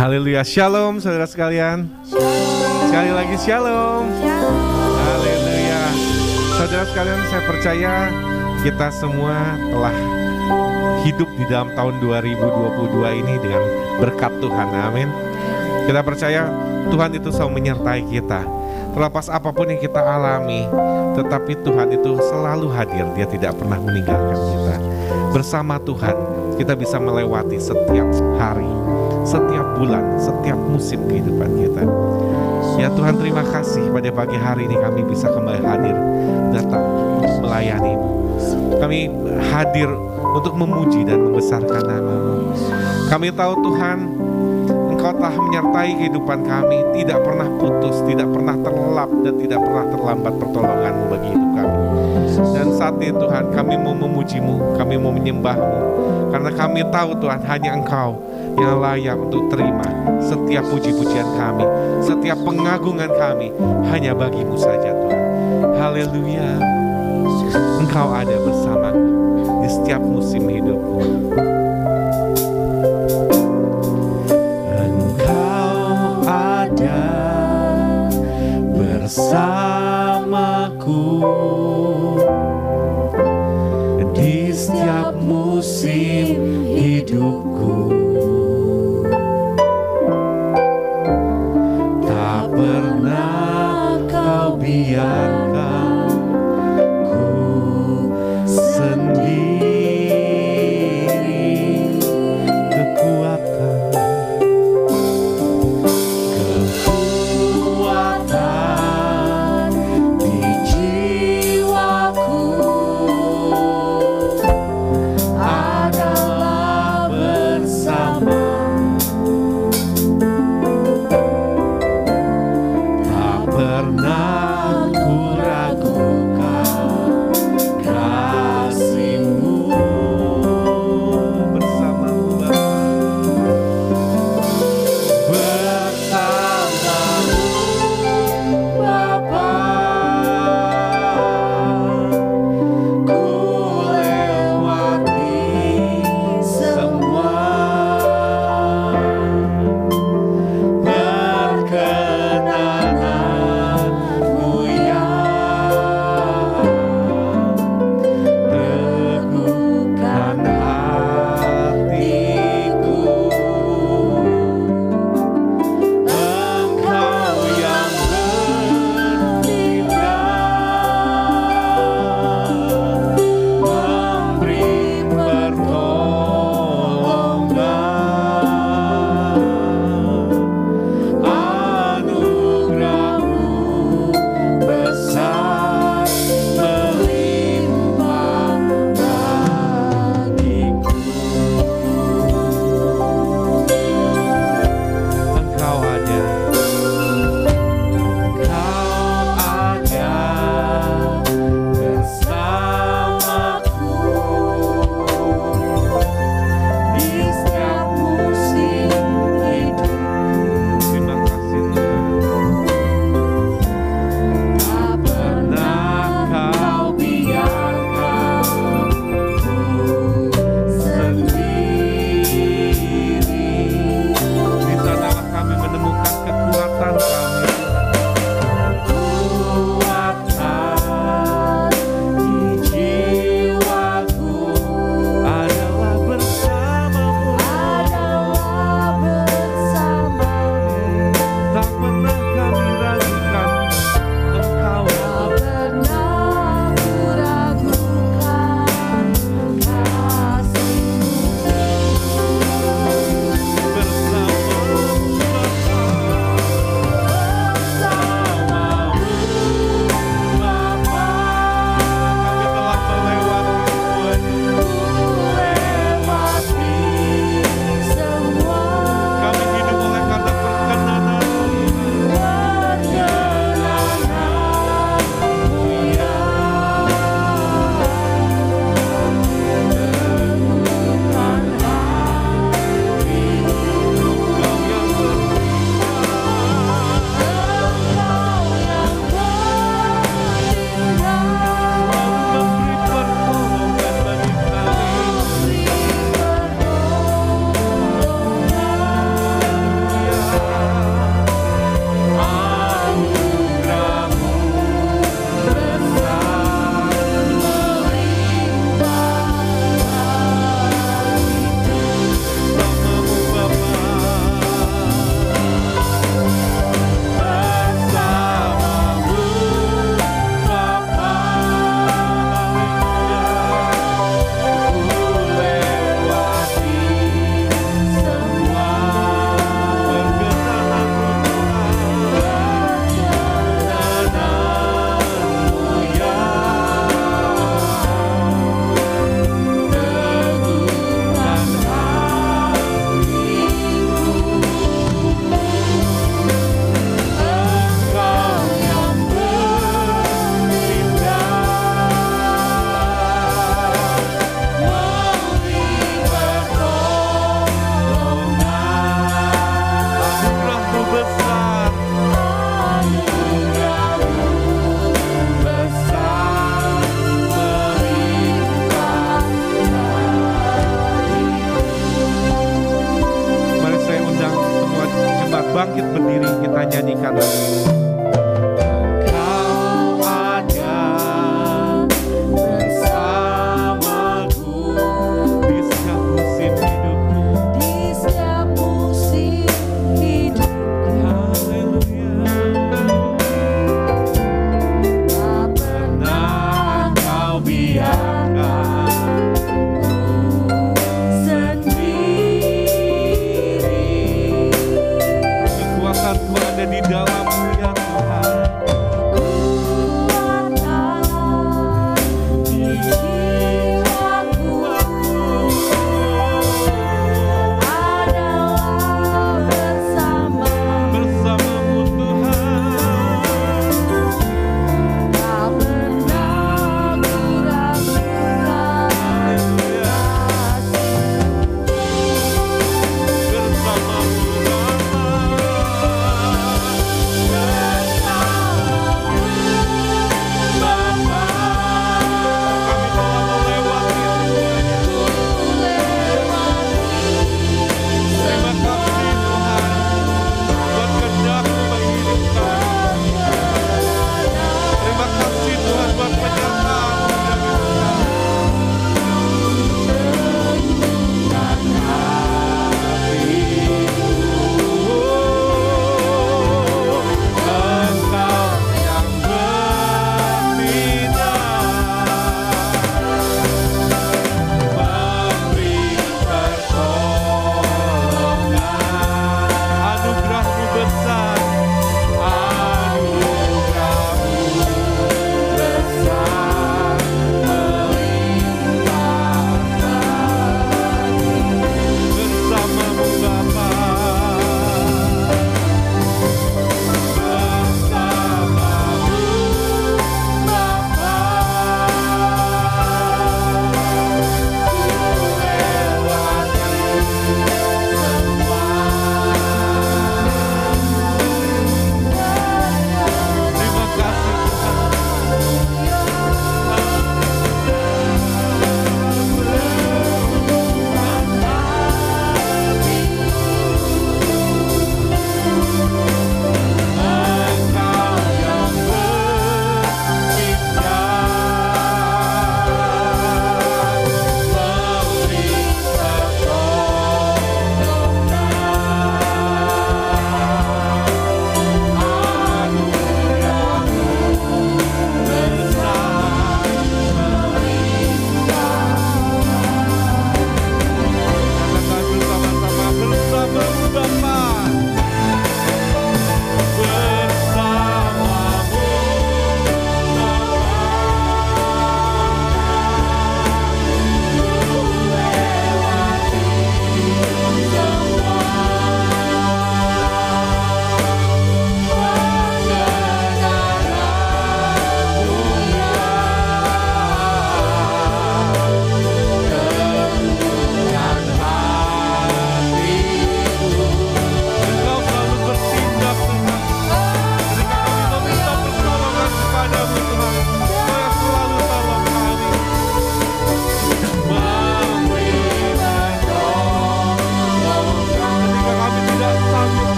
Haleluya, shalom saudara sekalian. Sekali lagi shalom. Haleluya. Saudara sekalian, saya percaya kita semua telah hidup di dalam tahun 2022 ini dengan berkat Tuhan, amin. Kita percaya Tuhan itu selalu menyertai kita. Terlepas apapun yang kita alami, tetapi Tuhan itu selalu hadir. Dia tidak pernah meninggalkan kita. Bersama Tuhan kita bisa melewati setiap hari, setiap bulan, setiap musim kehidupan kita. Ya Tuhan, terima kasih pada pagi hari ini kami bisa kembali hadir, datang melayani-Mu. Kami hadir untuk memuji dan membesarkan nama-Mu. Kami tahu Tuhan, Engkau telah menyertai kehidupan kami, tidak pernah putus, tidak pernah terlelap, dan tidak pernah terlambat pertolongan-Mu bagi hidup kami. Dan saat ini Tuhan, kami mau memuji-Mu, kami mau menyembah-Mu, karena kami tahu Tuhan, hanya Engkau yang layak untuk terima setiap puji-pujian kami, setiap pengagungan kami, hanya bagi-Mu saja Tuhan. Haleluya. Engkau ada bersamaku di setiap musim hidupku. Engkau ada bersamaku di setiap musim hidupku. Tak pernah Kau biarkan ku sendiri. Kekuatan di jiwa bangkit berdiri, kita nyanyikan lagu ini. Kau ada bersamaku di setiap musim hidupku, di setiap musim hidupku. haleluya. Tak pernah kau biarkan sendiri. Kekuatanku ada di dalammu ya Tuhan. Kekuatan di jiwaku adalah bersamamu. Bersamamu Tuhan. Tak pernah ku ragukan Haleluya. kasih. Bersamamu Bapa.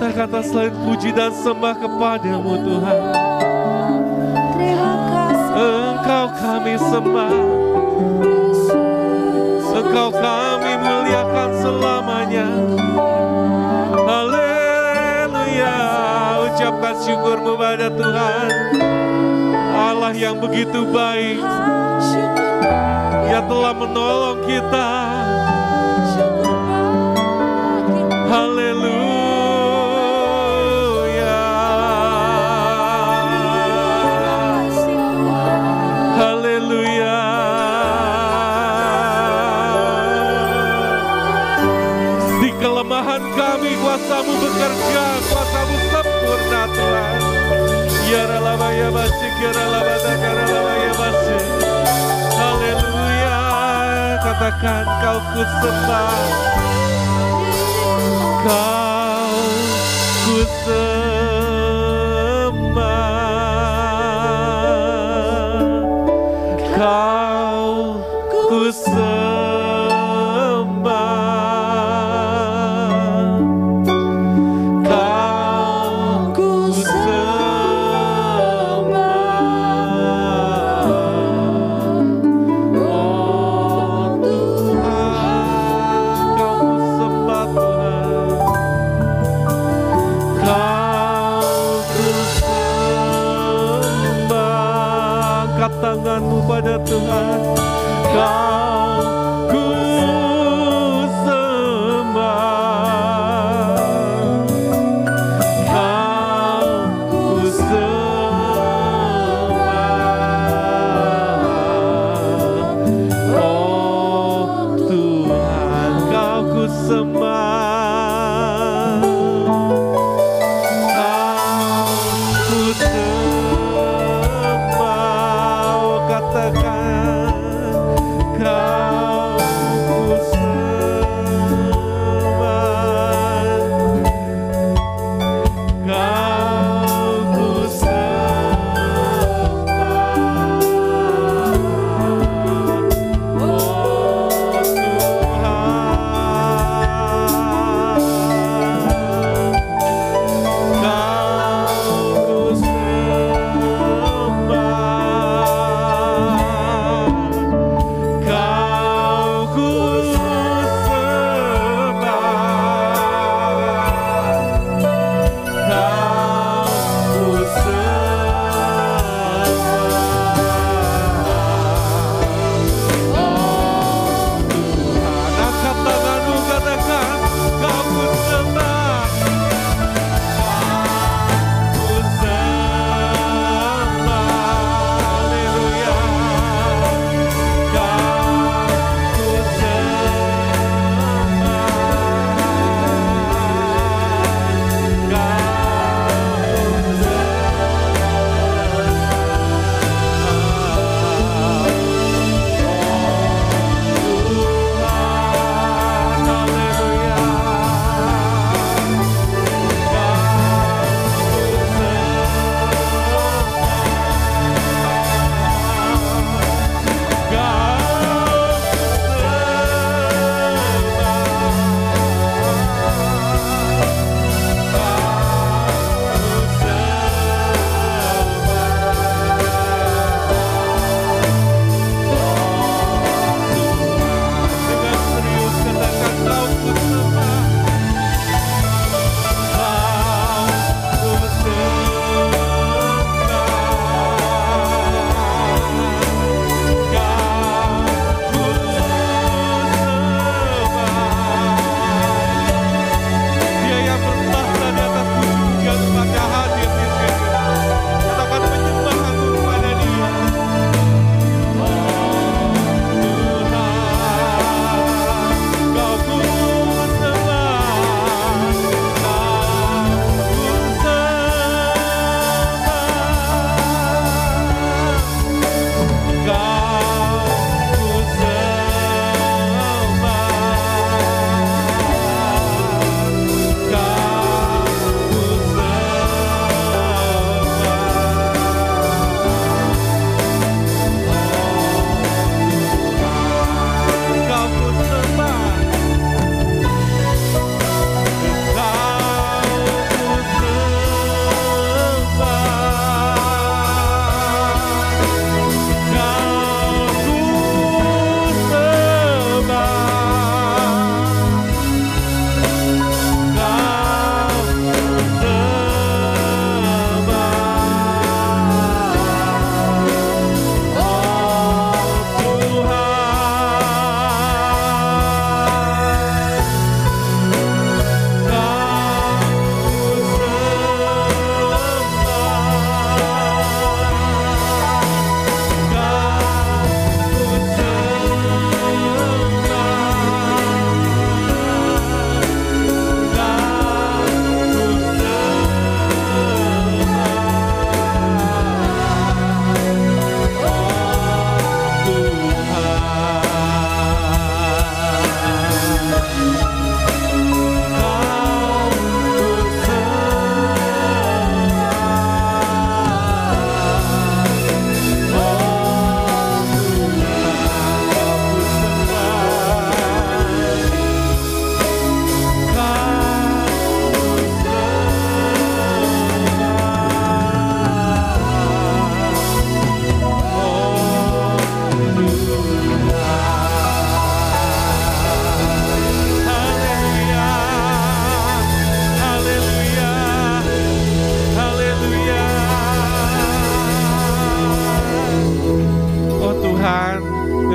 kata-kata selain puji dan sembah kepadamu Tuhan. Terima kasih Engkau kami sembah, Engkau kami muliakan selamanya. Haleluya. Ucapkan syukurmu pada Tuhan, Allah yang begitu baik. Dia telah menolong kita. Haleluya. Haleluya. Di kelemahan kami kuasa-Mu bekerja, kuasa-Mu sempurna Tuhan. Ya ralabaya basik, ya ralabada, ya ralabaya basik. Haleluya. Katakan Kau ku sembah, Kau ku sembah, Kau ku sembah, Kau ku tanganmu pada Tuhan. Kau ku sembah, Kau ku sembah, oh Tuhan, Kau ku sembah, Kau ku sembah. Katakan Kau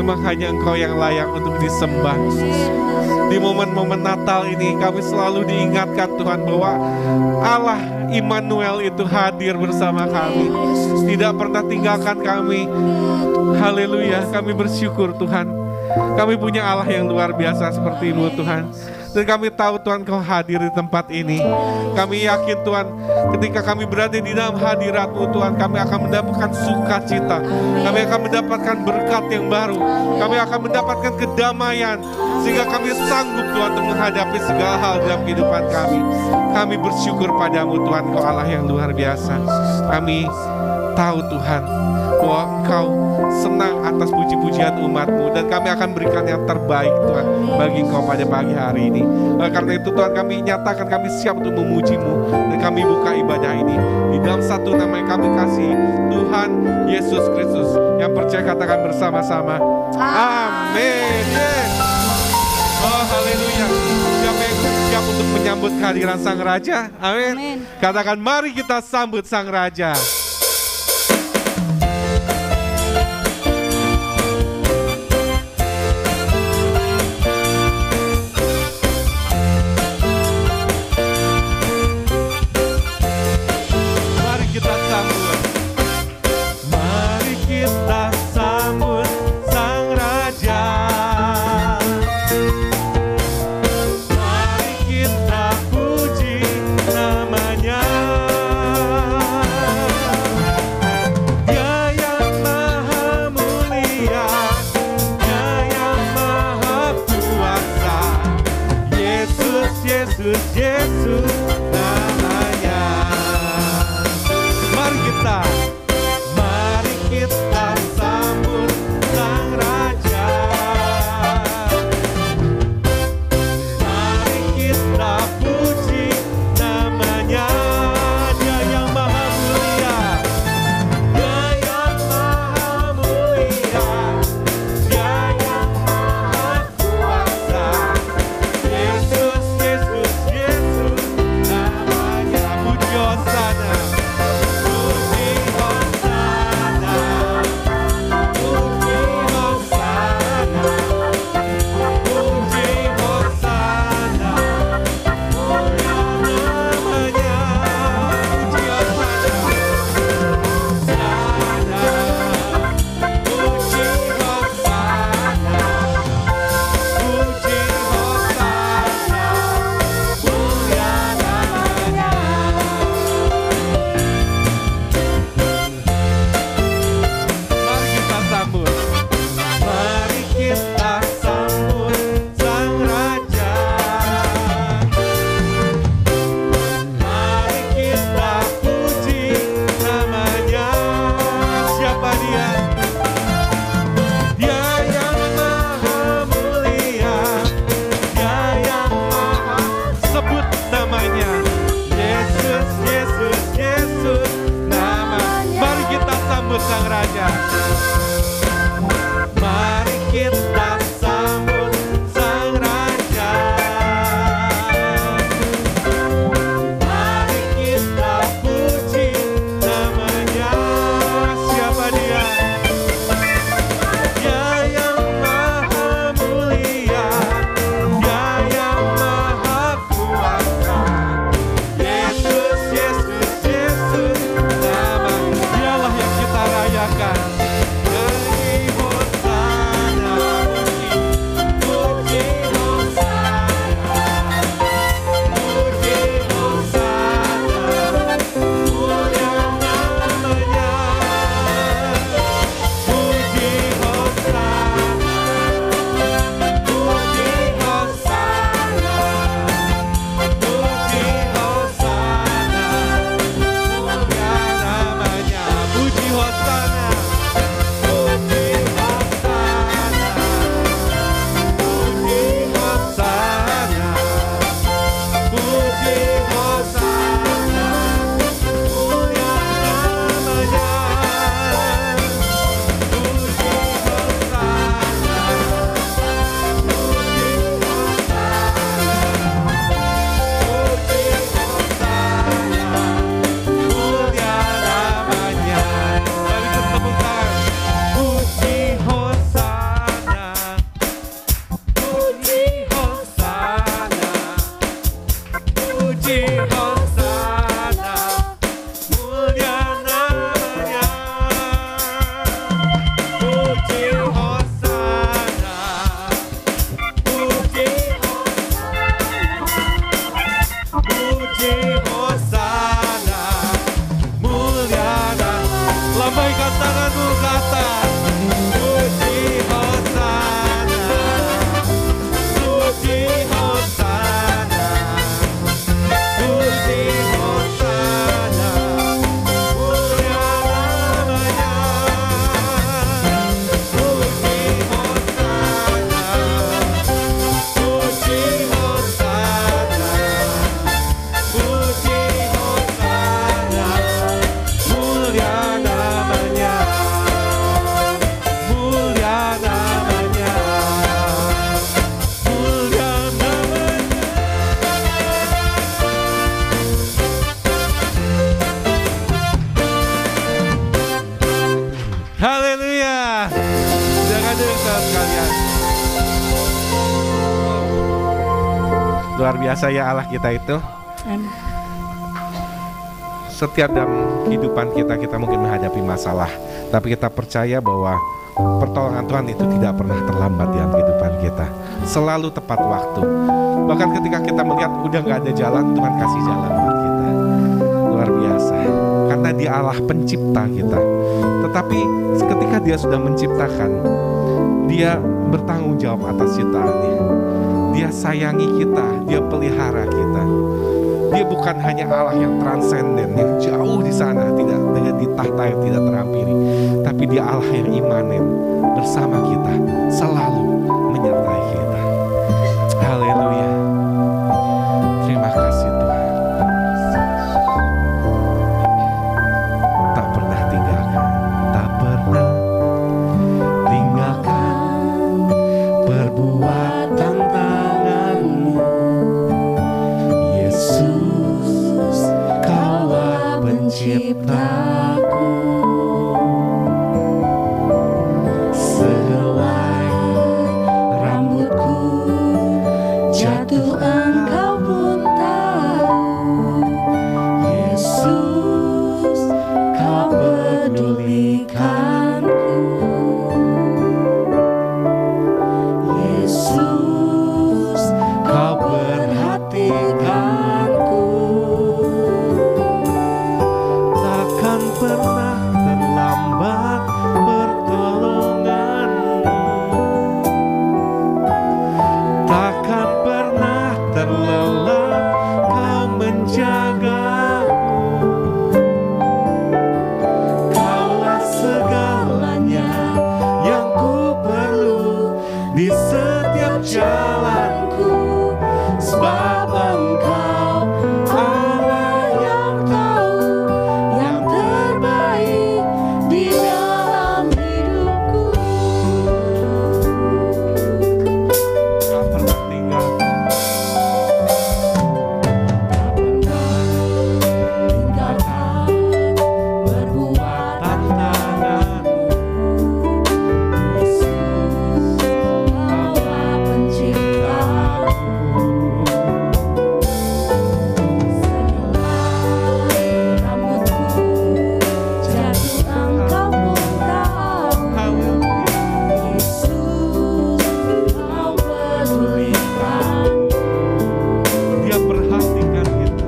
memang hanya Engkau yang layak untuk disembah. Di momen-momen Natal ini kami selalu diingatkan Tuhan bahwa Allah Immanuel itu hadir bersama kami, tidak pernah tinggalkan kami. Haleluya, kami bersyukur Tuhan. Kami punya Allah yang luar biasa seperti-Mu Tuhan. Dan kami tahu Tuhan Kau hadir di tempat ini. Kami yakin Tuhan, ketika kami berada di dalam hadirat-Mu Tuhan, kami akan mendapatkan sukacita. Kami akan mendapatkan berkat yang baru. Kami akan mendapatkan kedamaian, sehingga kami sanggup Tuhan untuk menghadapi segala hal dalam kehidupan kami. Kami bersyukur padamu Tuhan, Kau Allah yang luar biasa. Kami tahu Tuhan bahwa Engkau senang atas puji-pujian umat-Mu, dan kami akan berikan yang terbaik Tuhan bagi Engkau pada pagi hari ini. Karena itu Tuhan, kami nyatakan kami siap untuk memuji-Mu, dan kami buka ibadah ini di dalam satu nama yang kami kasih, Tuhan Yesus Kristus. Yang percaya katakan bersama-sama, amin. Oh haleluya. Siapa yang siap untuk menyambut kehadiran Sang Raja? Amin. Katakan mari kita sambut Sang Raja. Lambaikan tanganmu ke atas. Puji Hosana, puji Hosana, puji Hosana, mulia namanya. Puji Hosana, puji Hosana, puji Hosana, mulia namanya, mulia namanya, mulia namanya. Haleluya. Jangan dulu sekalian. Luar biasa ya Allah kita itu. Amin. Setiap dalam kehidupan kita mungkin menghadapi masalah, tapi kita percaya bahwa pertolongan Tuhan itu tidak pernah terlambat dalam kehidupan kita, selalu tepat waktu. Bahkan ketika kita melihat udah gak ada jalan, Tuhan kasih jalan buat kita. Luar biasa, karena Dia Allah pencipta kita. Tetapi ketika Dia sudah menciptakan, Dia bertanggung jawab atas ciptaannya. Dia sayangi kita, Dia pelihara kita. Dia bukan hanya Allah yang transenden, yang jauh di sana, tidak di tahta yang tidak terampiri, tapi Dia Allah yang imanen bersama kita, selalu menyertai kita. Haleluya. Terima kasih Tuhan. Tak pernah tinggalkan, tak pernah tinggalkan perbuatan tangan-Mu. Yesus, Kaulah penciptaku. Sehelai rambutku jatuh, Engkau pun tahu. Yesus, Kau pedulikanku. Yesus, Kau perhatikanku. Takkan pernah terlambat pertolongan-Mu. Takkan pernah terlelap Kau menjagaku. Kaulah segalanya yang ku perlu di setiap jalanku, sebab Engkau Allah yang tahu yang terbaik di dalam hidupku. Tak pernah tinggalkan, tinggalkan perbuatan tangan-Mu. Yesus, Kaulah penciptaku. Sehelai rambutku jatuh, Engkau pun tahu. Yesus, Kau pedulikan. Dia perhatikan kita.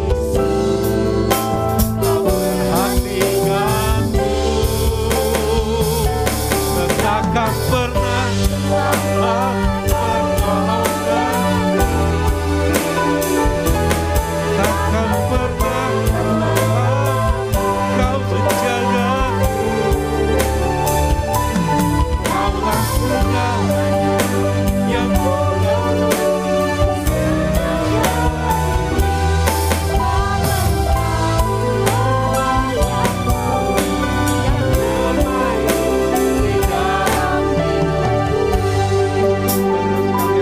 Yesus, Kau perhatikanku. Takkan pernah terlambat pertolongan. Takkan pernah terlambat Kau menjagaku. Kaulah segalanya yang ku perlu.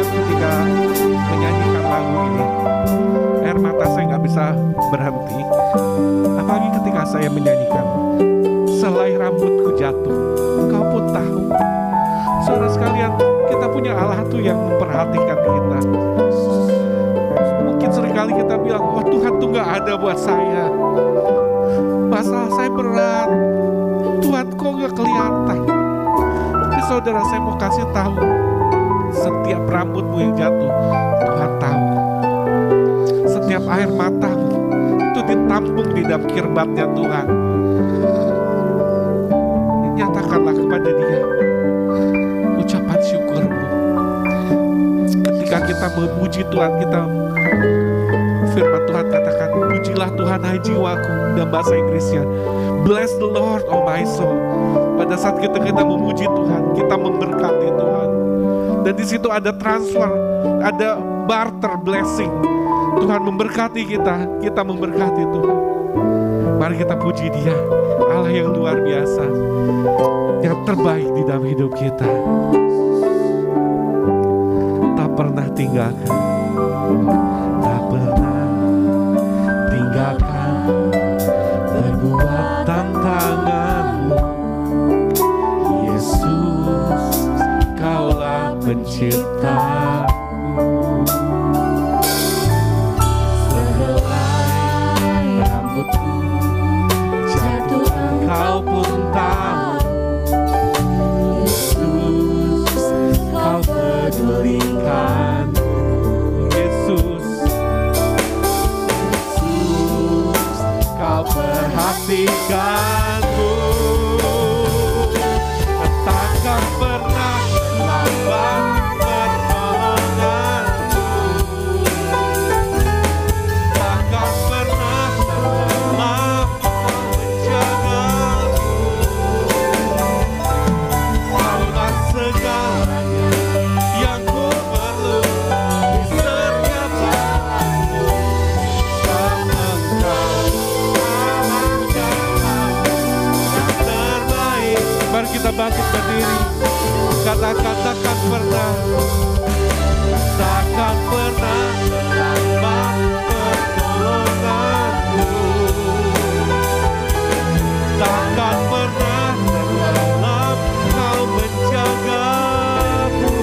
Ketika menyanyikan lagu ini, air mata saya nggak bisa berhenti. Apalagi ketika saya menyanyikan, selai rambutku jatuh, Engkau pun tahu. Saudara sekalian, kita punya Allah tuh yang memperhatikan kita. Mungkin seringkali kita bilang, oh Tuhan tuh nggak ada buat saya. Masalah saya berat, Tuhan kok nggak kelihatan. Tapi saudara, saya mau kasih tahu, setiap rambutmu yang jatuh, Tuhan tahu. Setiap air matamu itu ditampung di dalam kirbatnya Tuhan. katakanlah kepada Dia ucapan syukurmu. Ketika kita memuji Tuhan, kita firman Tuhan katakan, pujilah Tuhan hai jiwaku, dan bahasa Inggrisnya bless the Lord oh my soul. Pada saat kita memuji Tuhan, kita memberkati Tuhan. Dan di situ ada transfer, ada barter blessing. Tuhan memberkati kita, kita memberkati Tuhan. Mari kita puji Dia, Allah yang luar biasa, yang terbaik di dalam hidup kita. Tak pernah tinggalkan, tak pernah tinggalkan perbuatan tangan-Mu. Yesus, Kaulah pencipta. Kau pun tahu, Yesus, Kau pedulikan. Yesus, Yesus, Kau perhatikanku. Takkan pernah lambat pertolonganmu. Takkan pernah lelah menjagaku. Kaulah segalanya yang ku perlu di setiap jalanku. Sama Engkau, yang terbaik. Mari kita bangkit berdiri. Katakan takkan pernah, takkan pernah lambat pertolonganmu. Takkan pernah lelah Kau menjagaku.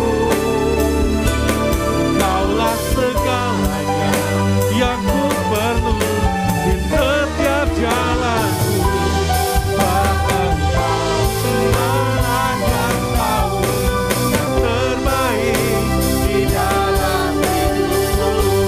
Kaulah segalanya yang ku perlu di setiap jalanku. Terbaik di dalam hidupku.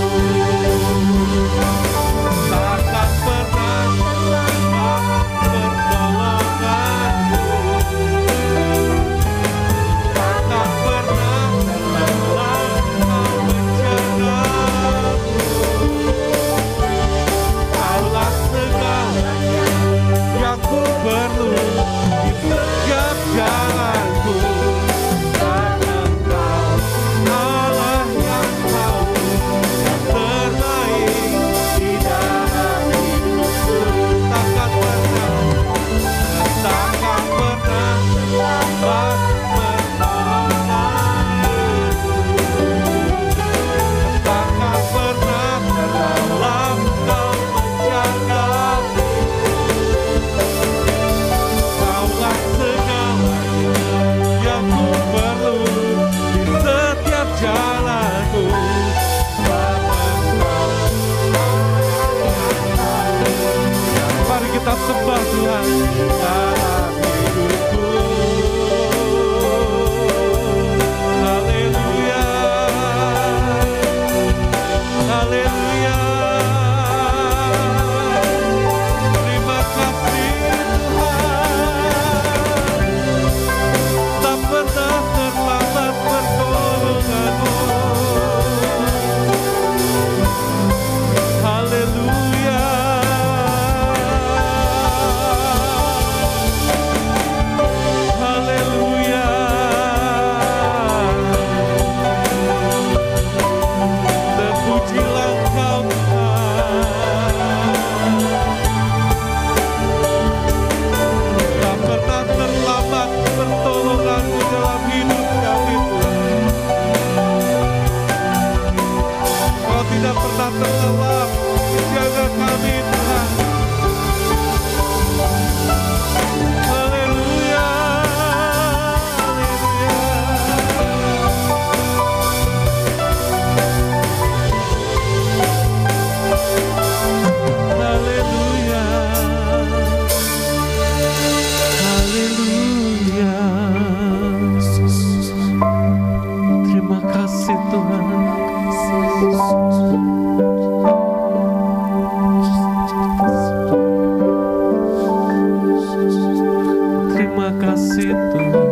Terima kasih Tuhan.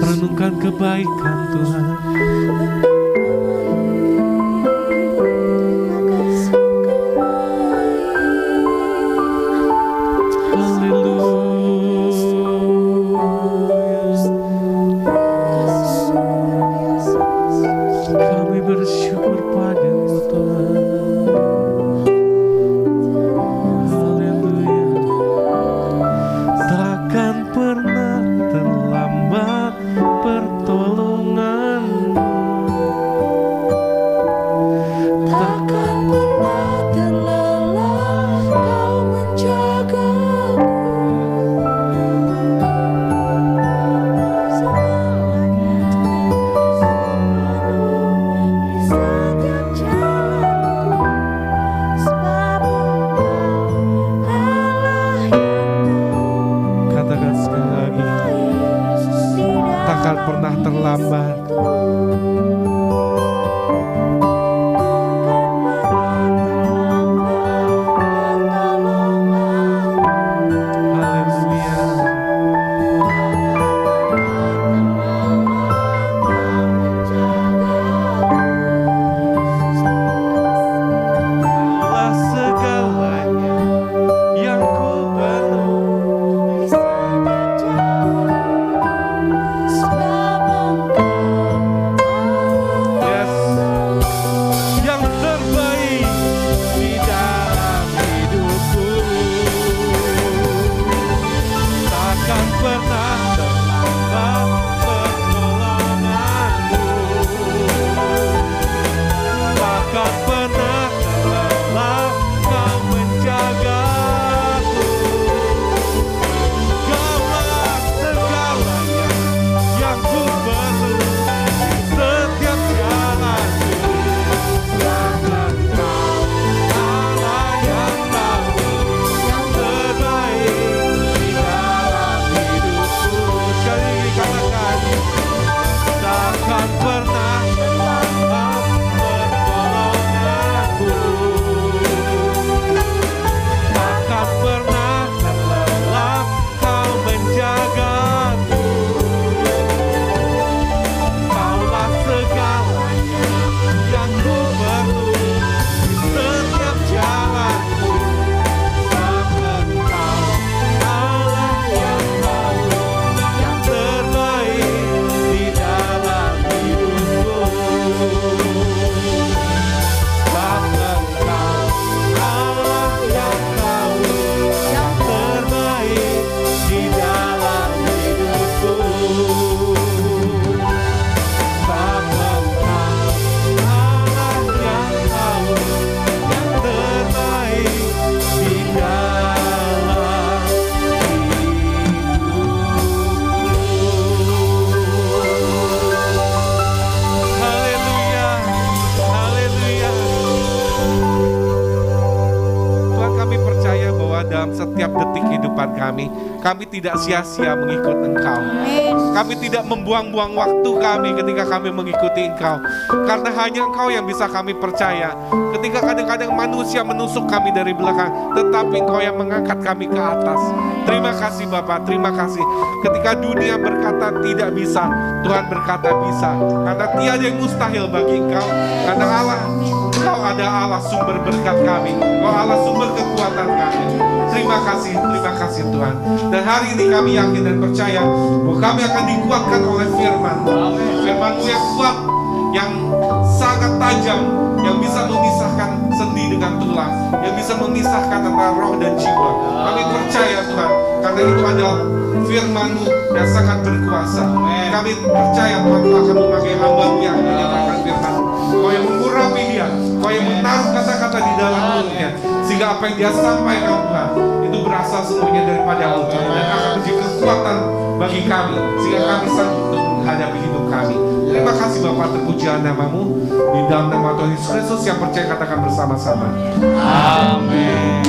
Renungkan kebaikan Tuhan. Kami bersyukur padamu Tuhan. Haleluya. Takkan pernah terlambat pertolonganmu. Takkan pernah terlelah Kau menjagaku. Segalanya di setiap jalanku, sebab Engkau Allah yang Katakan sekali lagi. Takkan pernah terlambat. Haleluya. Allah segalanya yang ku perlu. Yes. Yang terbaik di dalam hidupku. Takkan pernah terlambat pertolonganmu. Takkan pernah terlelah Kau menjagaku. Kaulah segalanya yang ku perlu di setiap jalanku. Karena Kau Allah yang tahu yang terbaik di dalam hidupku. Sekali lagi katakan, takkan pernah terlambat pertolonganku. Takkan pernah terlelah Kau menjagaku. Kaulah segalanya yang ku perlu di setiap jalanku. Sebab Engkau Allah yang tahu yang terbaik di dalam hidupku. Sebab Engkau Allah yang tahu yang terbaik di dalam hidupku. Sebab Engkau Allah yang tahu yang terbaik di dalam hidupku. Haleluya, haleluya. Tuhan, kami percaya bahwa dalam setiap detik kehidupan kami tidak sia-sia mengikut Engkau. Kami tidak membuang-buang waktu kami ketika kami mengikuti Engkau. Karena hanya Engkau yang bisa kami percaya. Ketika kadang-kadang manusia menusuk kami dari belakang, tetapi Engkau yang mengangkat kami ke atas. Terima kasih Bapa, terima kasih. Ketika dunia berkata tidak bisa, Tuhan berkata bisa. Karena tiada yang mustahil bagi Engkau. Karena Allah, Engkau ada Allah sumber berkat kami. Engkau Allah sumber kekuatan kami. Terima kasih Tuhan. Dan hari ini kami yakin dan percaya bahwa kami akan dikuatkan oleh firman. Firman-Mu yang kuat, yang sangat tajam, yang bisa memisahkan sendi dengan tulang, yang bisa memisahkan antara roh dan jiwa. Kami percaya Tuhan, karena itu adalah firman-Mu yang sangat berkuasa. Kami percaya Tuhan akan memakai hamba-Mu yang menyatakan firman-Mu. Kau yang mengurapi dia, Kau yang menaruh kata-kata di dalam mulutnya, sehingga apa yang dia sampaikan Tuhan itu berasal semuanya daripada Allah dan akan menjadi kekuatan bagi kami, sehingga kami sanggup untuk menghadapi hidup kami. Terima kasih Bapa, terpujian nama-Mu. Di dalam nama Tuhan Yesus Kristus yang percaya katakan bersama-sama. Amin.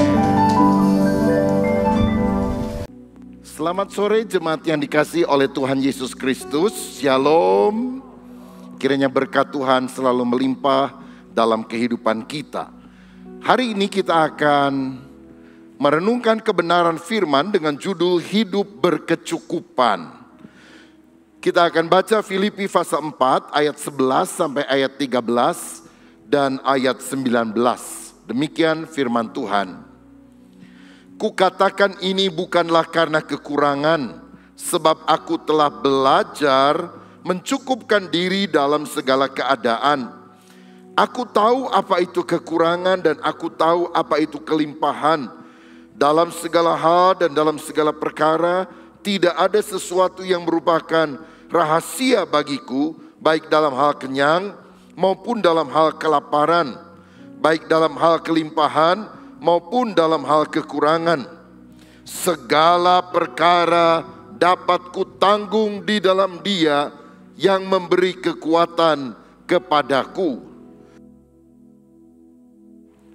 Selamat sore jemaat yang dikasihi oleh Tuhan Yesus Kristus. Shalom. Kiranya berkat Tuhan selalu melimpah dalam kehidupan kita. Hari ini kita akan merenungkan kebenaran firman dengan judul Hidup Berkecukupan. Kita akan baca Filipi pasal 4 ayat 11 sampai ayat 13 dan ayat 19. Demikian firman Tuhan. Kukatakan ini bukanlah karena kekurangan, sebab aku telah belajar mencukupkan diri dalam segala keadaan. Aku tahu apa itu kekurangan dan aku tahu apa itu kelimpahan. Dalam segala hal dan dalam segala perkara, tidak ada sesuatu yang merupakan rahasia bagiku, baik dalam hal kenyang maupun dalam hal kelaparan, baik dalam hal kelimpahan maupun dalam hal kekurangan. Segala perkara dapat kutanggung di dalam Dia yang memberi kekuatan kepadaku.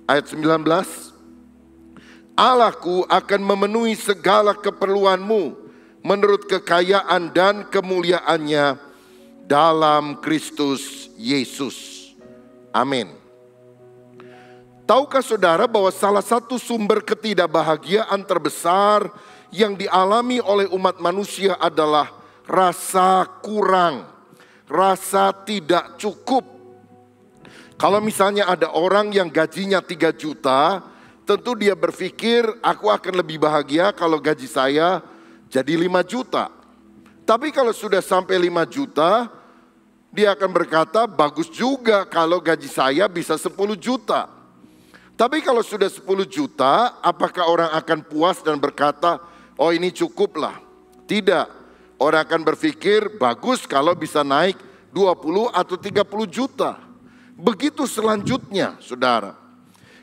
Ayat 19. Allahku akan memenuhi segala keperluanmu menurut kekayaan dan kemuliaannya dalam Kristus Yesus. Amin. Tahukah saudara bahwa salah satu sumber ketidakbahagiaan terbesar yang dialami oleh umat manusia adalah rasa kurang, rasa tidak cukup. Kalau misalnya ada orang yang gajinya 3 juta, tentu dia berpikir, aku akan lebih bahagia kalau gaji saya jadi 5 juta. Tapi kalau sudah sampai 5 juta, dia akan berkata, bagus juga kalau gaji saya bisa 10 juta. Tapi kalau sudah 10 juta, apakah orang akan puas dan berkata, oh ini cukuplah? Tidak. Orang akan berpikir, bagus kalau bisa naik 20 atau 30 juta. Begitu selanjutnya, saudara.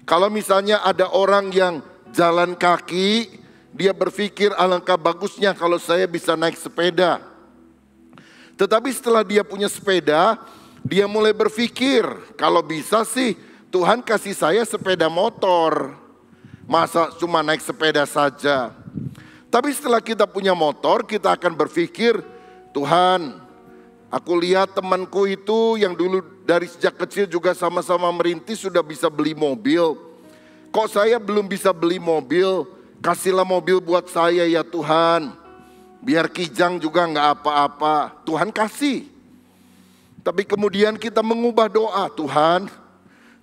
Kalau misalnya ada orang yang jalan kaki, dia berpikir alangkah bagusnya kalau saya bisa naik sepeda. Tetapi setelah dia punya sepeda, dia mulai berpikir, kalau bisa sih Tuhan kasih saya sepeda motor. Masa cuma naik sepeda saja? Tapi setelah kita punya motor, kita akan berpikir, Tuhan, aku lihat temanku itu yang dulu dari sejak kecil juga sama-sama merintis sudah bisa beli mobil. Kok saya belum bisa beli mobil? Kasihlah mobil buat saya ya Tuhan. Biar kijang juga nggak apa-apa. Tuhan kasih. Tapi kemudian kita mengubah doa. Tuhan,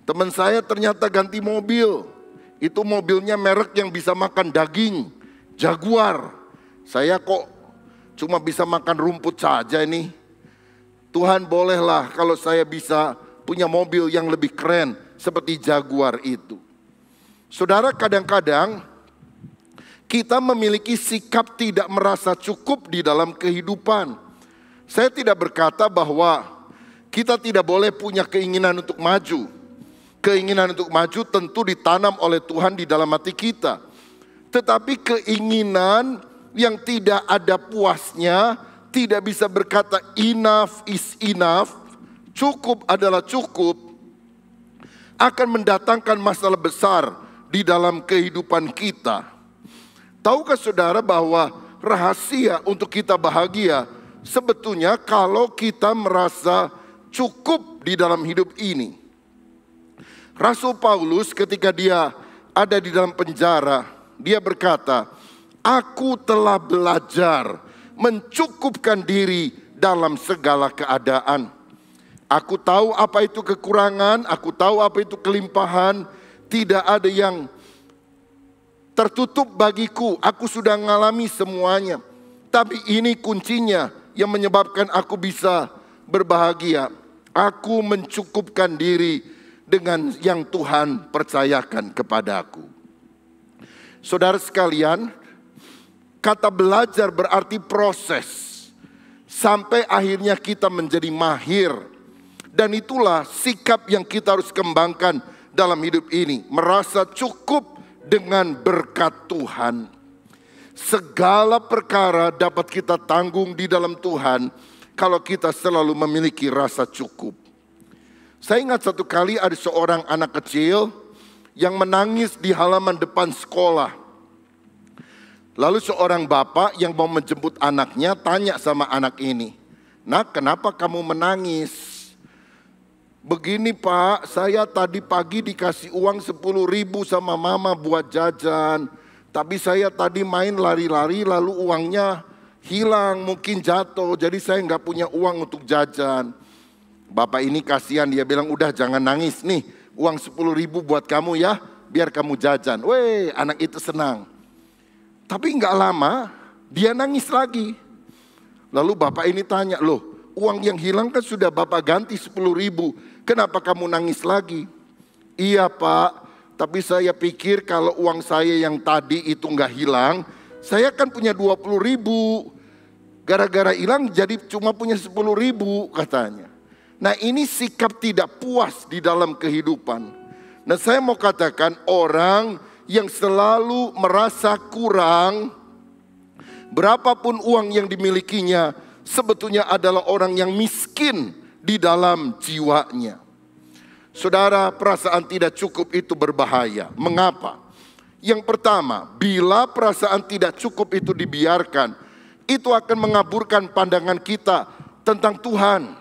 teman saya ternyata ganti mobil. Itu mobilnya merek yang bisa makan daging. Jaguar. Saya kok cuma bisa makan rumput saja ini. Tuhan bolehlah kalau saya bisa punya mobil yang lebih keren seperti Jaguar itu. Saudara, kadang-kadang kita memiliki sikap tidak merasa cukup di dalam kehidupan. Saya tidak berkata bahwa kita tidak boleh punya keinginan untuk maju. Keinginan untuk maju tentu ditanam oleh Tuhan di dalam hati kita. Tetapi keinginan yang tidak ada puasnya, tidak bisa berkata enough is enough, cukup adalah cukup, akan mendatangkan masalah besar di dalam kehidupan kita. Tahukah saudara bahwa rahasia untuk kita bahagia sebetulnya kalau kita merasa cukup di dalam hidup ini. Rasul Paulus ketika dia ada di dalam penjara, dia berkata, aku telah belajar mencukupkan diri dalam segala keadaan. Aku tahu apa itu kekurangan, aku tahu apa itu kelimpahan. Tidak ada yang tertutup bagiku, aku sudah mengalami semuanya. Tapi ini kuncinya yang menyebabkan aku bisa berbahagia. Aku mencukupkan diri dengan yang Tuhan percayakan kepadaku. Saudara sekalian, kata belajar berarti proses. Sampai akhirnya kita menjadi mahir. Dan itulah sikap yang kita harus kembangkan dalam hidup ini. Merasa cukup dengan berkat Tuhan. Segala perkara dapat kita tanggung di dalam Tuhan kalau kita selalu memiliki rasa cukup. Saya ingat satu kali ada seorang anak kecil yang menangis di halaman depan sekolah. Lalu seorang bapak yang mau menjemput anaknya tanya sama anak ini, "Nak, kenapa kamu menangis?" "Begini Pak, saya tadi pagi dikasih uang 10.000 sama mama buat jajan. Tapi saya tadi main lari-lari lalu uangnya hilang, mungkin jatuh. Jadi saya nggak punya uang untuk jajan. Bapak ini kasihan, dia bilang udah jangan nangis nih. Uang 10.000 buat kamu ya, biar kamu jajan. Weh, anak itu senang. Tapi nggak lama dia nangis lagi. Lalu bapak ini tanya, loh uang yang hilang kan sudah bapak ganti 10.000. Kenapa kamu nangis lagi? Iya pak, tapi saya pikir kalau uang saya yang tadi itu nggak hilang, saya kan punya 20.000. Gara-gara hilang jadi cuma punya 10.000 katanya. Nah ini sikap tidak puas di dalam kehidupan. Nah saya mau katakan orang yang selalu merasa kurang, berapapun uang yang dimilikinya, sebetulnya adalah orang yang miskin di dalam jiwanya. Saudara, perasaan tidak cukup itu berbahaya. Mengapa? Yang pertama, bila perasaan tidak cukup itu dibiarkan, itu akan mengaburkan pandangan kita tentang Tuhan.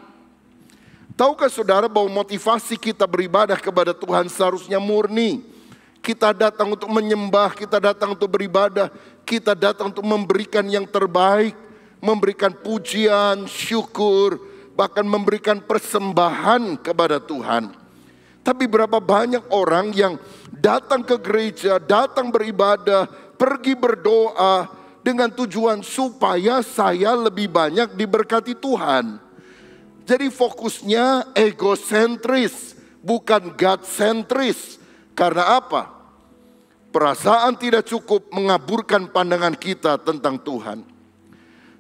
Tahukah saudara bahwa motivasi kita beribadah kepada Tuhan seharusnya murni? Kita datang untuk menyembah, kita datang untuk beribadah, kita datang untuk memberikan yang terbaik, memberikan pujian, syukur, bahkan memberikan persembahan kepada Tuhan. Tapi berapa banyak orang yang datang ke gereja, datang beribadah, pergi berdoa dengan tujuan supaya saya lebih banyak diberkati Tuhan. Jadi fokusnya egosentris, bukan God-sentris. Karena apa? Perasaan tidak cukup mengaburkan pandangan kita tentang Tuhan.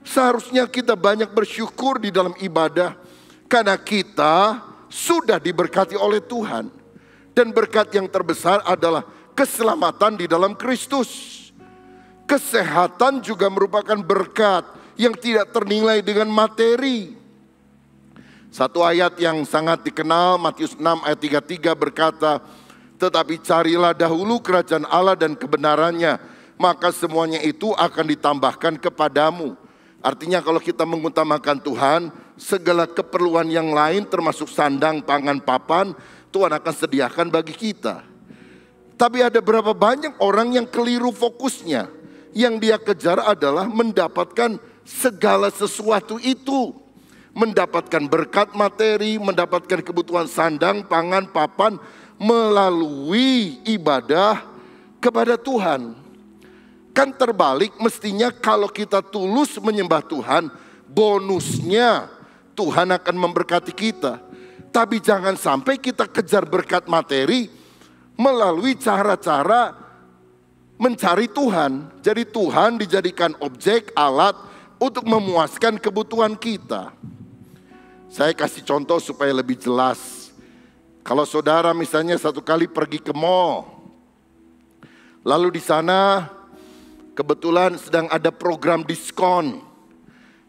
Seharusnya kita banyak bersyukur di dalam ibadah karena kita sudah diberkati oleh Tuhan. Dan berkat yang terbesar adalah keselamatan di dalam Kristus. Kesehatan juga merupakan berkat yang tidak ternilai dengan materi. Satu ayat yang sangat dikenal, Matius 6 ayat 33 berkata, tetapi carilah dahulu kerajaan Allah dan kebenarannya, maka semuanya itu akan ditambahkan kepadamu. Artinya kalau kita mengutamakan Tuhan, segala keperluan yang lain termasuk sandang, pangan, papan, Tuhan akan sediakan bagi kita. Tapi ada berapa banyak orang yang keliru fokusnya. Yang dia kejar adalah mendapatkan segala sesuatu itu. Mendapatkan berkat materi, mendapatkan kebutuhan sandang, pangan, papan melalui ibadah kepada Tuhan. Kan terbalik, mestinya kalau kita tulus menyembah Tuhan, bonusnya Tuhan akan memberkati kita. Tapi jangan sampai kita kejar berkat materi melalui cara-cara mencari Tuhan. Jadi Tuhan dijadikan objek, alat untuk memuaskan kebutuhan kita. Saya kasih contoh supaya lebih jelas. Kalau saudara misalnya satu kali pergi ke mall, lalu di sana kebetulan sedang ada program diskon.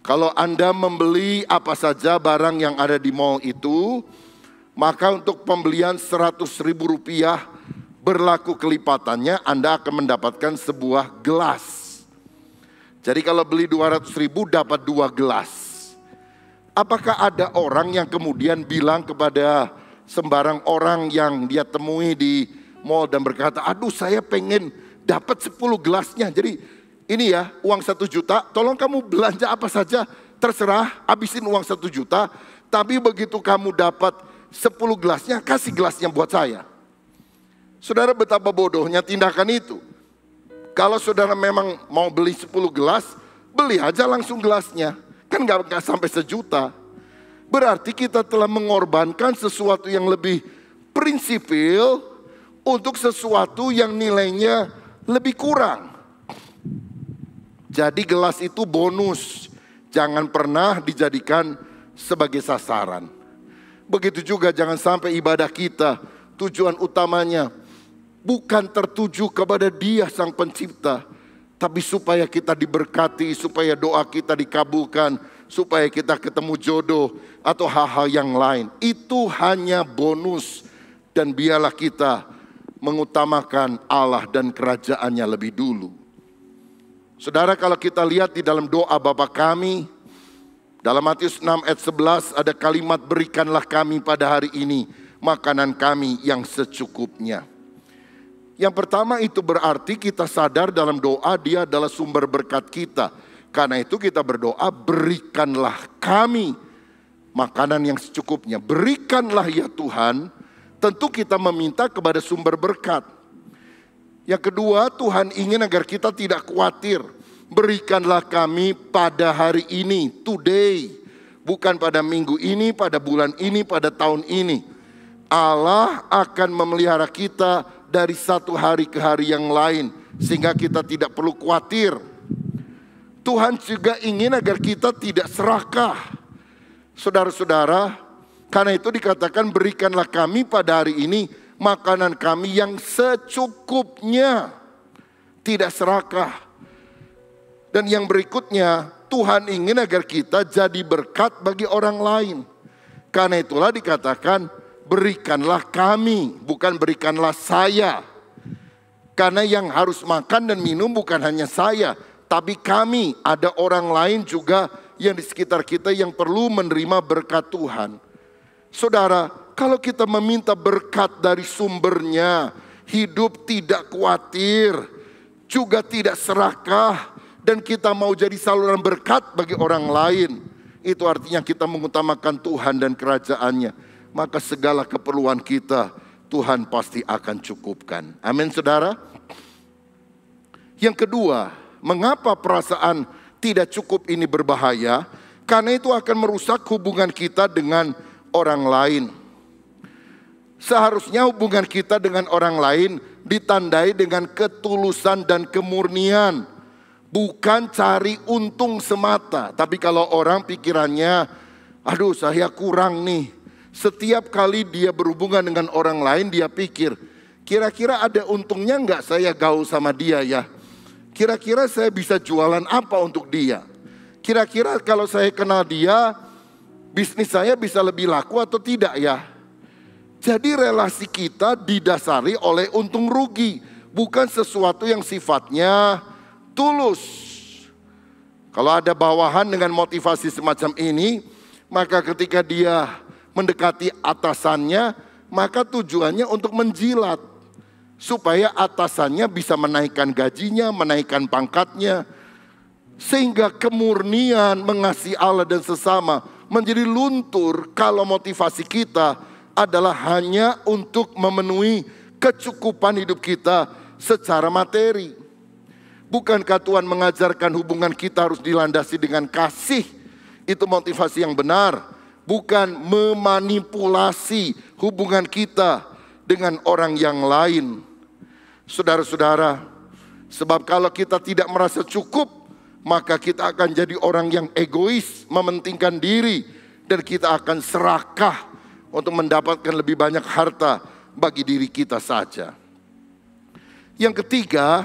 Kalau Anda membeli apa saja barang yang ada di mall itu, maka untuk pembelian Rp100.000 berlaku kelipatannya, Anda akan mendapatkan sebuah gelas. Jadi kalau beli 200.000 dapat 2 gelas. Apakah ada orang yang kemudian bilang kepada sembarang orang yang dia temui di mall dan berkata, aduh saya pengen dapat 10 gelasnya. Jadi ini ya uang 1 juta, tolong kamu belanja apa saja, terserah habisin uang 1 juta. Tapi begitu kamu dapat 10 gelasnya, kasih gelasnya buat saya. Saudara, betapa bodohnya tindakan itu. Kalau saudara memang mau beli 10 gelas, beli aja langsung gelasnya. Kan gak sampai 1 juta. Berarti kita telah mengorbankan sesuatu yang lebih prinsipil untuk sesuatu yang nilainya lebih kurang. Jadi gelas itu bonus. Jangan pernah dijadikan sebagai sasaran. Begitu juga jangan sampai ibadah kita, tujuan utamanya bukan tertuju kepada Dia Sang Pencipta, tapi supaya kita diberkati, supaya doa kita dikabulkan, supaya kita ketemu jodoh atau hal-hal yang lain. Itu hanya bonus, dan biarlah kita mengutamakan Allah dan kerajaannya lebih dulu. Saudara, kalau kita lihat di dalam doa Bapa kami, dalam Matius 6 ayat 11 ada kalimat, berikanlah kami pada hari ini makanan kami yang secukupnya. Yang pertama itu berarti kita sadar dalam doa dia adalah sumber berkat kita. Karena itu kita berdoa, berikanlah kami makanan yang secukupnya. Berikanlah ya Tuhan, tentu kita meminta kepada sumber berkat. Yang kedua, Tuhan ingin agar kita tidak khawatir. Berikanlah kami pada hari ini, today. Bukan pada minggu ini, pada bulan ini, pada tahun ini. Allah akan memelihara kita dari satu hari ke hari yang lain. Sehingga kita tidak perlu khawatir. Tuhan juga ingin agar kita tidak serakah. Saudara-saudara, karena itu dikatakan berikanlah kami pada hari ini makanan kami yang secukupnya. Tidak serakah. Dan yang berikutnya, Tuhan ingin agar kita jadi berkat bagi orang lain. Karena itulah dikatakan berikanlah kami, bukan berikanlah saya. Karena yang harus makan dan minum bukan hanya saya, tapi kami, ada orang lain juga yang di sekitar kita yang perlu menerima berkat Tuhan. Saudara, kalau kita meminta berkat dari sumbernya, hidup tidak khawatir, juga tidak serakah, dan kita mau jadi saluran berkat bagi orang lain, itu artinya kita mengutamakan Tuhan dan kerajaannya. Maka segala keperluan kita, Tuhan pasti akan cukupkan. Amin saudara. Yang kedua, mengapa perasaan tidak cukup ini berbahaya? Karena itu akan merusak hubungan kita dengan orang lain. Seharusnya hubungan kita dengan orang lain ditandai dengan ketulusan dan kemurnian. Bukan cari untung semata. Tapi kalau orang pikirannya, aduh saya kurang nih. Setiap kali dia berhubungan dengan orang lain dia pikir, kira-kira ada untungnya enggak saya gaul sama dia ya? Kira-kira saya bisa jualan apa untuk dia? Kira-kira kalau saya kenal dia, bisnis saya bisa lebih laku atau tidak ya? Jadi relasi kita didasari oleh untung rugi. Bukan sesuatu yang sifatnya tulus. Kalau ada bawahan dengan motivasi semacam ini, maka ketika dia mendekati atasannya, maka tujuannya untuk menjilat. Supaya atasannya bisa menaikkan gajinya, menaikkan pangkatnya. Sehingga kemurnian mengasihi Allah dan sesama menjadi luntur kalau motivasi kita adalah hanya untuk memenuhi kecukupan hidup kita secara materi. Bukankah Tuhan mengajarkan hubungan kita harus dilandasi dengan kasih? Itu motivasi yang benar. Bukan memanipulasi hubungan kita dengan orang yang lain. Saudara-saudara, sebab kalau kita tidak merasa cukup, maka kita akan jadi orang yang egois, mementingkan diri. Dan kita akan serakah untuk mendapatkan lebih banyak harta bagi diri kita saja. Yang ketiga,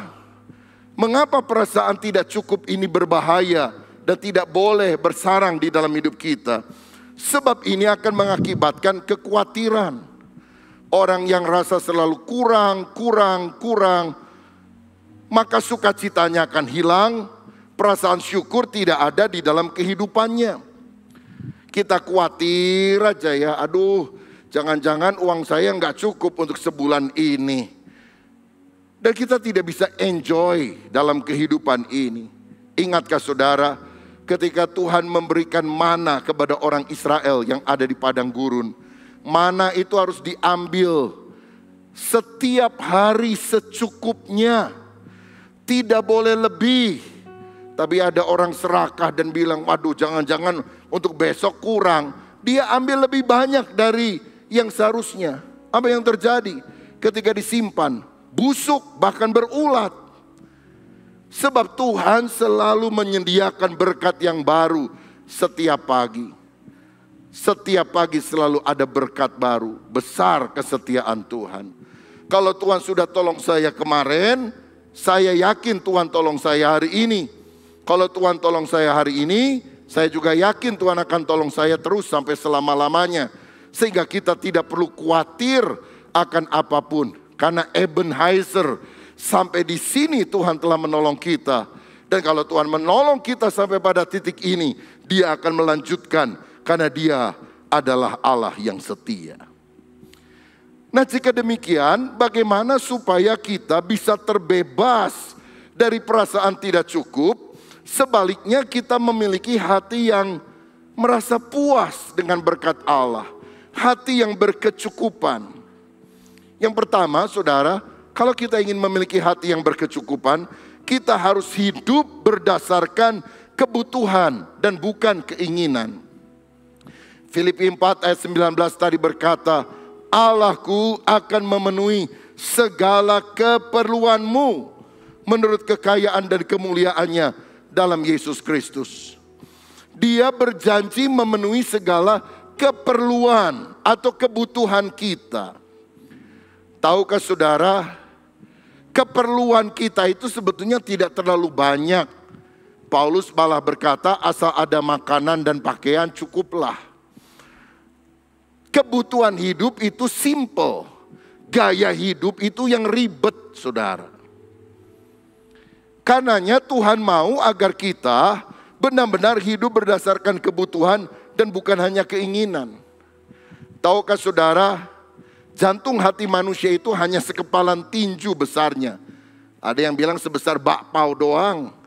mengapa perasaan tidak cukup ini berbahaya dan tidak boleh bersarang di dalam hidup kita? Sebab ini akan mengakibatkan kekhawatiran. Orang yang rasa selalu kurang, maka sukacitanya akan hilang, perasaan syukur tidak ada di dalam kehidupannya. Kita khawatir aja ya, aduh jangan-jangan uang saya nggak cukup untuk sebulan ini. Dan kita tidak bisa enjoy dalam kehidupan ini. Ingatkah saudara, ketika Tuhan memberikan mana kepada orang Israel yang ada di padang gurun, mana itu harus diambil setiap hari secukupnya, tidak boleh lebih. Tapi ada orang serakah dan bilang, waduh jangan-jangan untuk besok kurang. Dia ambil lebih banyak dari yang seharusnya. Apa yang terjadi ketika disimpan? Busuk bahkan berulat. Sebab Tuhan selalu menyediakan berkat yang baru setiap pagi. Setiap pagi selalu ada berkat baru. Besar kesetiaan Tuhan. Kalau Tuhan sudah tolong saya kemarin, saya yakin Tuhan tolong saya hari ini. Kalau Tuhan tolong saya hari ini, saya juga yakin Tuhan akan tolong saya terus sampai selama-lamanya. Sehingga kita tidak perlu khawatir akan apapun. Karena Ebenezer, sampai di sini Tuhan telah menolong kita. Dan kalau Tuhan menolong kita sampai pada titik ini, Dia akan melanjutkan. Karena Dia adalah Allah yang setia. Nah, jika demikian, bagaimana supaya kita bisa terbebas dari perasaan tidak cukup? Sebaliknya, kita memiliki hati yang merasa puas dengan berkat Allah, hati yang berkecukupan. Yang pertama, saudara, kalau kita ingin memiliki hati yang berkecukupan, kita harus hidup berdasarkan kebutuhan dan bukan keinginan. Filipi 4 ayat 19 tadi berkata, Allahku akan memenuhi segala keperluanmu menurut kekayaan dan kemuliaannya dalam Yesus Kristus. Dia berjanji memenuhi segala keperluan atau kebutuhan kita. Tahukah saudara, keperluan kita itu sebetulnya tidak terlalu banyak. Paulus malah berkata, asal ada makanan dan pakaian cukuplah. Kebutuhan hidup itu simple. Gaya hidup itu yang ribet, saudara. Karenanya Tuhan mau agar kita benar-benar hidup berdasarkan kebutuhan dan bukan hanya keinginan. Tahukah saudara, jantung hati manusia itu hanya sekepalan tinju besarnya. Ada yang bilang sebesar bakpao doang.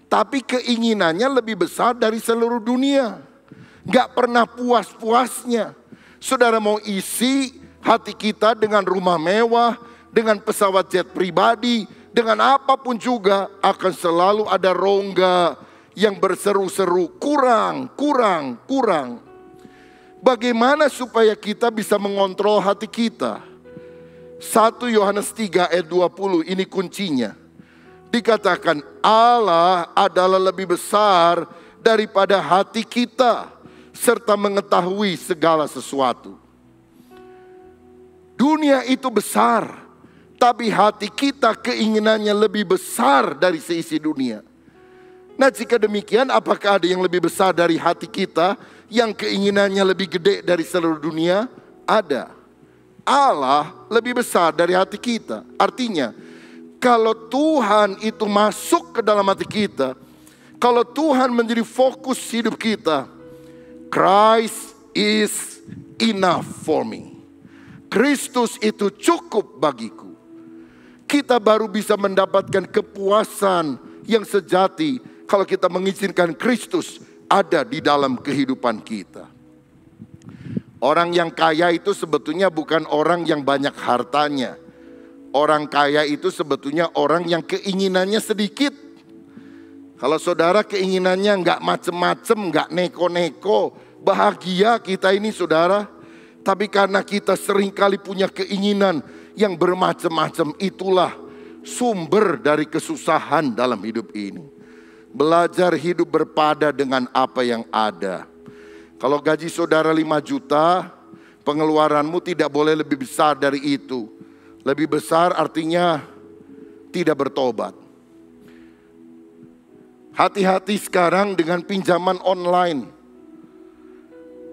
Tapi keinginannya lebih besar dari seluruh dunia. Gak pernah puas-puasnya. Saudara mau isi hati kita dengan rumah mewah, dengan pesawat jet pribadi, dengan apapun juga akan selalu ada rongga yang berseru-seru, kurang. Bagaimana supaya kita bisa mengontrol hati kita? 1 Yohanes 3 ayat 20, ini kuncinya. Dikatakan Allah adalah lebih besar daripada hati kita, serta mengetahui segala sesuatu. Dunia itu besar, tapi hati kita keinginannya lebih besar dari seisi dunia. Nah, jika demikian, apakah ada yang lebih besar dari hati kita yang keinginannya lebih gede dari seluruh dunia? Ada. Allah lebih besar dari hati kita. Artinya, kalau Tuhan itu masuk ke dalam hati kita, kalau Tuhan menjadi fokus hidup kita, Christ is enough for me. Kristus itu cukup bagiku. Kita baru bisa mendapatkan kepuasan yang sejati kalau kita mengizinkan Kristus ada di dalam kehidupan kita. Orang yang kaya itu sebetulnya bukan orang yang banyak hartanya. Orang kaya itu sebetulnya orang yang keinginannya sedikit. Kalau saudara keinginannya nggak macem-macem, nggak neko-neko, bahagia kita ini saudara. Tapi karena kita seringkali punya keinginan yang bermacam-macam, itulah sumber dari kesusahan dalam hidup ini. Belajar hidup berpada dengan apa yang ada. Kalau gaji saudara 5 juta, pengeluaranmu tidak boleh lebih besar dari itu. Lebih besar artinya tidak bertobat. Hati-hati sekarang dengan pinjaman online.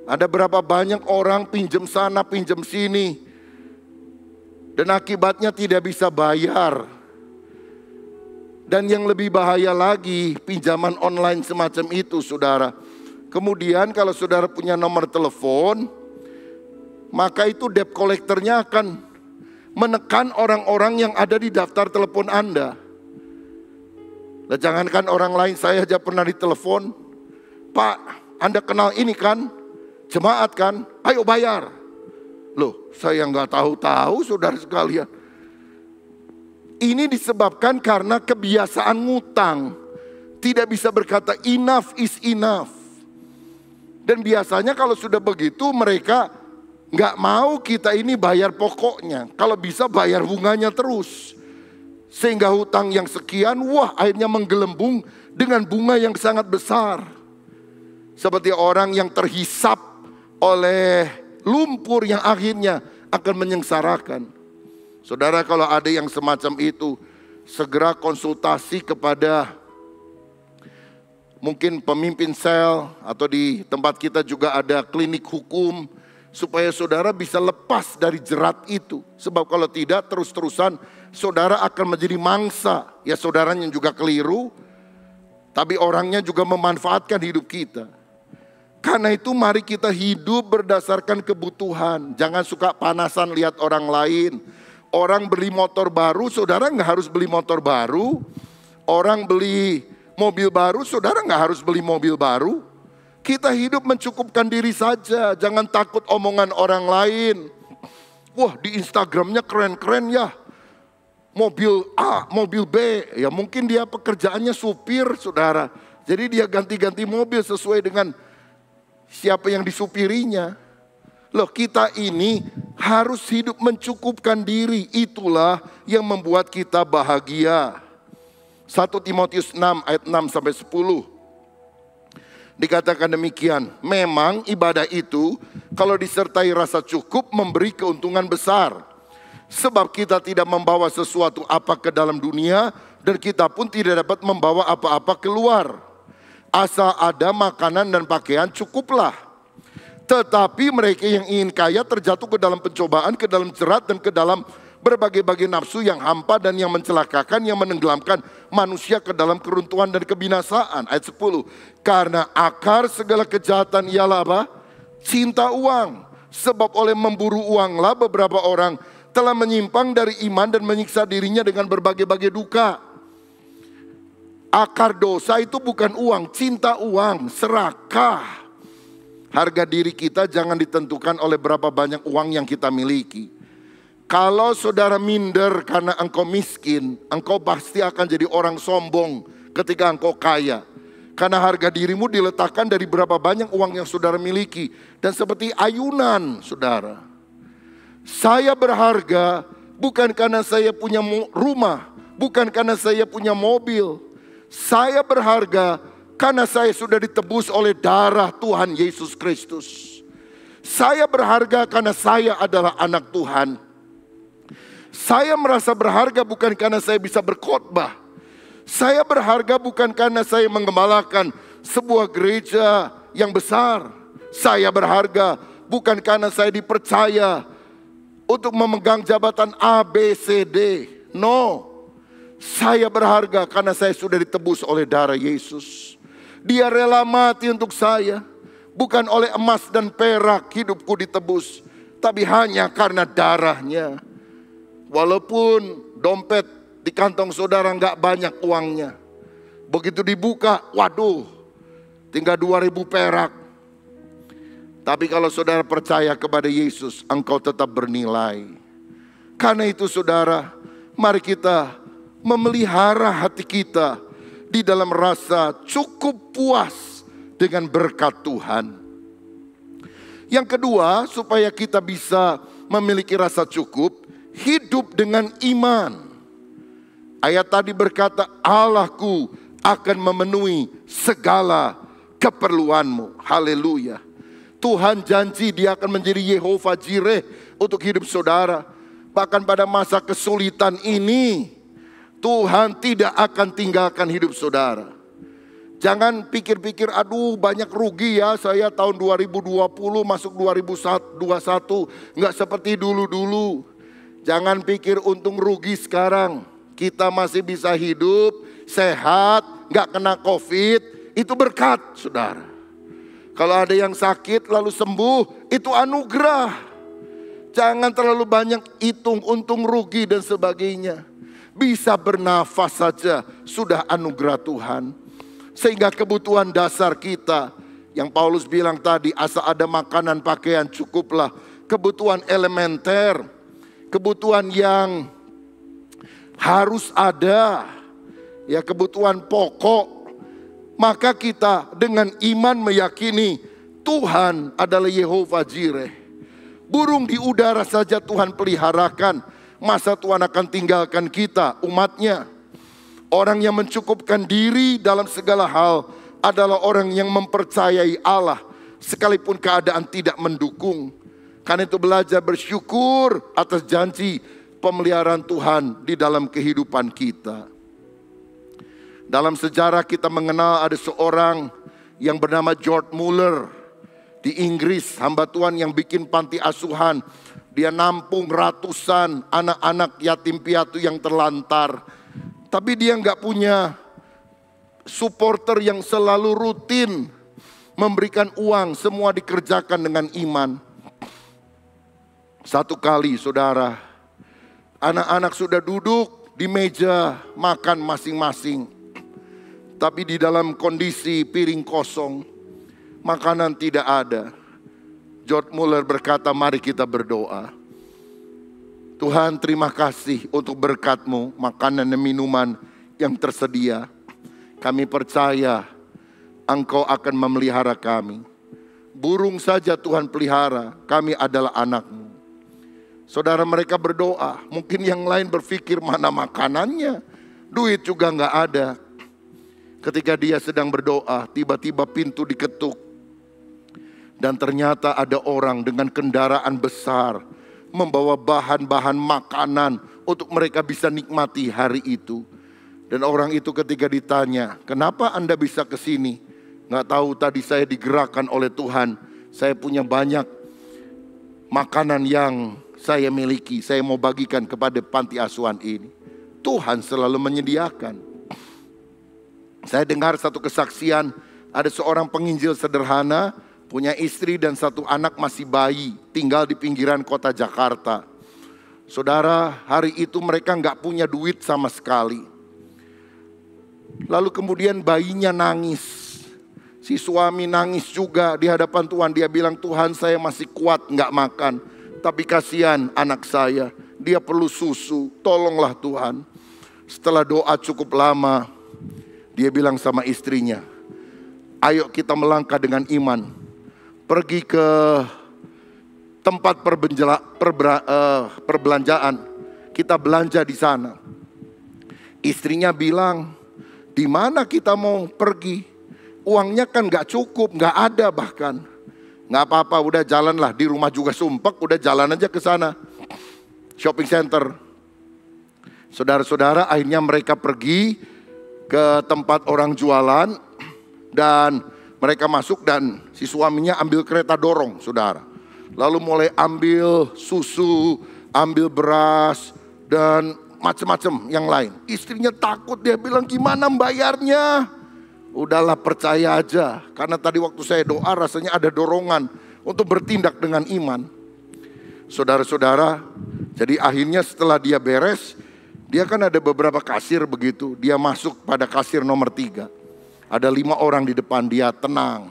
Ada berapa banyak orang pinjam sana, pinjam sini. Dan akibatnya tidak bisa bayar. Dan yang lebih bahaya lagi, pinjaman online semacam itu, saudara. Kemudian kalau saudara punya nomor telepon, maka itu debt collectornya akan menekan orang-orang yang ada di daftar telepon Anda. Nah, jangankan orang lain, saya aja pernah ditelepon, Pak, Anda kenal ini kan? Jemaat kan? Ayo bayar. Loh, saya nggak tahu-tahu saudara sekalian. Ini disebabkan karena kebiasaan ngutang. Tidak bisa berkata enough is enough. Dan biasanya kalau sudah begitu mereka nggak mau kita ini bayar pokoknya. Kalau bisa bayar bunganya terus. Sehingga hutang yang sekian, wah akhirnya menggelembung dengan bunga yang sangat besar. Seperti orang yang terhisap oleh lumpur yang akhirnya akan menyengsarakan. Saudara, kalau ada yang semacam itu, segera konsultasi kepada mungkin pemimpin sel, atau di tempat kita juga ada klinik hukum, supaya saudara bisa lepas dari jerat itu. Sebab kalau tidak, terus-terusan saudara akan menjadi mangsa. Ya, saudaranya juga keliru, tapi orangnya juga memanfaatkan hidup kita. Karena itu mari kita hidup berdasarkan kebutuhan. Jangan suka panasan lihat orang lain. Orang beli motor baru, saudara nggak harus beli motor baru. Orang beli mobil baru, saudara nggak harus beli mobil baru. Kita hidup mencukupkan diri saja. Jangan takut omongan orang lain. Wah, di Instagramnya keren-keren ya. Mobil A, mobil B. Ya mungkin dia pekerjaannya supir, saudara. Jadi dia ganti-ganti mobil sesuai dengan siapa yang disupirinya. Loh, kita ini harus hidup mencukupkan diri. Itulah yang membuat kita bahagia. 1 Timotius 6 ayat 6 sampai 10. Dikatakan demikian, memang ibadah itu kalau disertai rasa cukup memberi keuntungan besar. Sebab kita tidak membawa sesuatu apa ke dalam dunia dan kita pun tidak dapat membawa apa-apa keluar. Asal ada makanan dan pakaian cukuplah. Tetapi mereka yang ingin kaya terjatuh ke dalam pencobaan, ke dalam jerat dan ke dalam berbagai-bagai nafsu yang hampa dan yang mencelakakan, yang menenggelamkan manusia ke dalam keruntuhan dan kebinasaan. Ayat 10. Karena akar segala kejahatan ialah apa? Cinta uang. Sebab oleh memburu uanglah beberapa orang telah menyimpang dari iman dan menyiksa dirinya dengan berbagai-bagai duka. Akar dosa itu bukan uang, cinta uang, serakah. Harga diri kita jangan ditentukan oleh berapa banyak uang yang kita miliki. Kalau saudara minder karena engkau miskin, engkau pasti akan jadi orang sombong ketika engkau kaya. Karena harga dirimu diletakkan dari berapa banyak uang yang saudara miliki. Dan seperti ayunan, saudara. Saya berharga bukan karena saya punya rumah, bukan karena saya punya mobil. Saya berharga karena saya sudah ditebus oleh darah Tuhan Yesus Kristus. Saya berharga karena saya adalah anak Tuhan. Saya merasa berharga bukan karena saya bisa berkhotbah. Saya berharga bukan karena saya menggembalakan sebuah gereja yang besar. Saya berharga bukan karena saya dipercaya untuk memegang jabatan A, B, C, D. No. Saya berharga karena saya sudah ditebus oleh darah Yesus. Dia rela mati untuk saya. Bukan oleh emas dan perak hidupku ditebus. Tapi hanya karena darahnya. Walaupun dompet di kantong saudara nggak banyak uangnya. Begitu dibuka, waduh, tinggal 2.000 perak. Tapi kalau saudara percaya kepada Yesus, engkau tetap bernilai. Karena itu saudara, mari kita memelihara hati kita di dalam rasa cukup puas dengan berkat Tuhan. Yang kedua, supaya kita bisa memiliki rasa cukup, hidup dengan iman. Ayat tadi berkata, Allahku akan memenuhi segala keperluanmu. Haleluya. Tuhan janji dia akan menjadi Yehova Jireh untuk hidup saudara. Bahkan pada masa kesulitan ini, Tuhan tidak akan tinggalkan hidup saudara. Jangan pikir-pikir, aduh banyak rugi ya saya tahun 2020 masuk 2021. Nggak seperti dulu-dulu. Jangan pikir untung rugi sekarang. Kita masih bisa hidup, sehat, nggak kena COVID. Itu berkat saudara. Kalau ada yang sakit lalu sembuh, itu anugerah. Jangan terlalu banyak hitung untung rugi dan sebagainya. Bisa bernafas saja sudah anugerah Tuhan. Sehingga kebutuhan dasar kita, yang Paulus bilang tadi, asal ada makanan pakaian cukuplah. Kebutuhan elementer, kebutuhan yang harus ada, ya kebutuhan pokok. Maka kita dengan iman meyakini Tuhan adalah Yehova Jireh. Burung di udara saja Tuhan peliharakan. Masa Tuhan akan tinggalkan kita, umatnya? Orang yang mencukupkan diri dalam segala hal adalah orang yang mempercayai Allah sekalipun keadaan tidak mendukung. Karena itu belajar bersyukur atas janji pemeliharaan Tuhan di dalam kehidupan kita. Dalam sejarah kita mengenal ada seorang yang bernama George Muller di Inggris, hamba Tuhan yang bikin panti asuhan. Dia nampung ratusan anak-anak yatim piatu yang terlantar. Tapi dia nggak punya supporter yang selalu rutin memberikan uang, semua dikerjakan dengan iman. Satu kali saudara, anak-anak sudah duduk di meja makan masing-masing. Tapi di dalam kondisi piring kosong, makanan tidak ada. George Muller berkata, mari kita berdoa. Tuhan, terima kasih untuk berkat-Mu, makanan dan minuman yang tersedia. Kami percaya Engkau akan memelihara kami. Burung saja Tuhan pelihara, kami adalah anak-Mu. Saudara, mereka berdoa, mungkin yang lain berpikir mana makanannya, duit juga nggak ada. Ketika dia sedang berdoa, tiba-tiba pintu diketuk. Dan ternyata ada orang dengan kendaraan besar, membawa bahan-bahan makanan untuk mereka bisa nikmati hari itu. Dan orang itu ketika ditanya, kenapa Anda bisa ke sini? Nggak tahu, tadi saya digerakkan oleh Tuhan. Saya punya banyak makanan yang saya miliki. Saya mau bagikan kepada panti asuhan ini. Tuhan selalu menyediakan. Saya dengar satu kesaksian, ada seorang penginjil sederhana, punya istri dan satu anak masih bayi, tinggal di pinggiran kota Jakarta. Saudara, hari itu mereka nggak punya duit sama sekali. Lalu kemudian bayinya nangis. Si suami nangis juga di hadapan Tuhan. Dia bilang, Tuhan, saya masih kuat nggak makan. Tapi kasihan anak saya, dia perlu susu, tolonglah Tuhan. Setelah doa cukup lama, dia bilang sama istrinya, ayo kita melangkah dengan iman. Pergi ke tempat perbelanjaan. Kita belanja di sana. Istrinya bilang, di mana kita mau pergi? Uangnya kan gak cukup, gak ada bahkan. Gak apa-apa, udah jalanlah. Di rumah juga sumpek, udah jalan aja ke sana. Shopping center. Saudara-saudara, akhirnya mereka pergi ke tempat orang jualan. Dan mereka masuk dan si suaminya ambil kereta dorong, saudara. Lalu mulai ambil susu, ambil beras, dan macam-macam yang lain. Istrinya takut, dia bilang, gimana bayarnya? Udahlah, percaya aja. Karena tadi waktu saya doa rasanya ada dorongan untuk bertindak dengan iman. Saudara-saudara, jadi akhirnya setelah dia beres, dia kan ada beberapa kasir begitu. Dia masuk pada kasir nomor 3. Ada 5 orang di depan dia, tenang.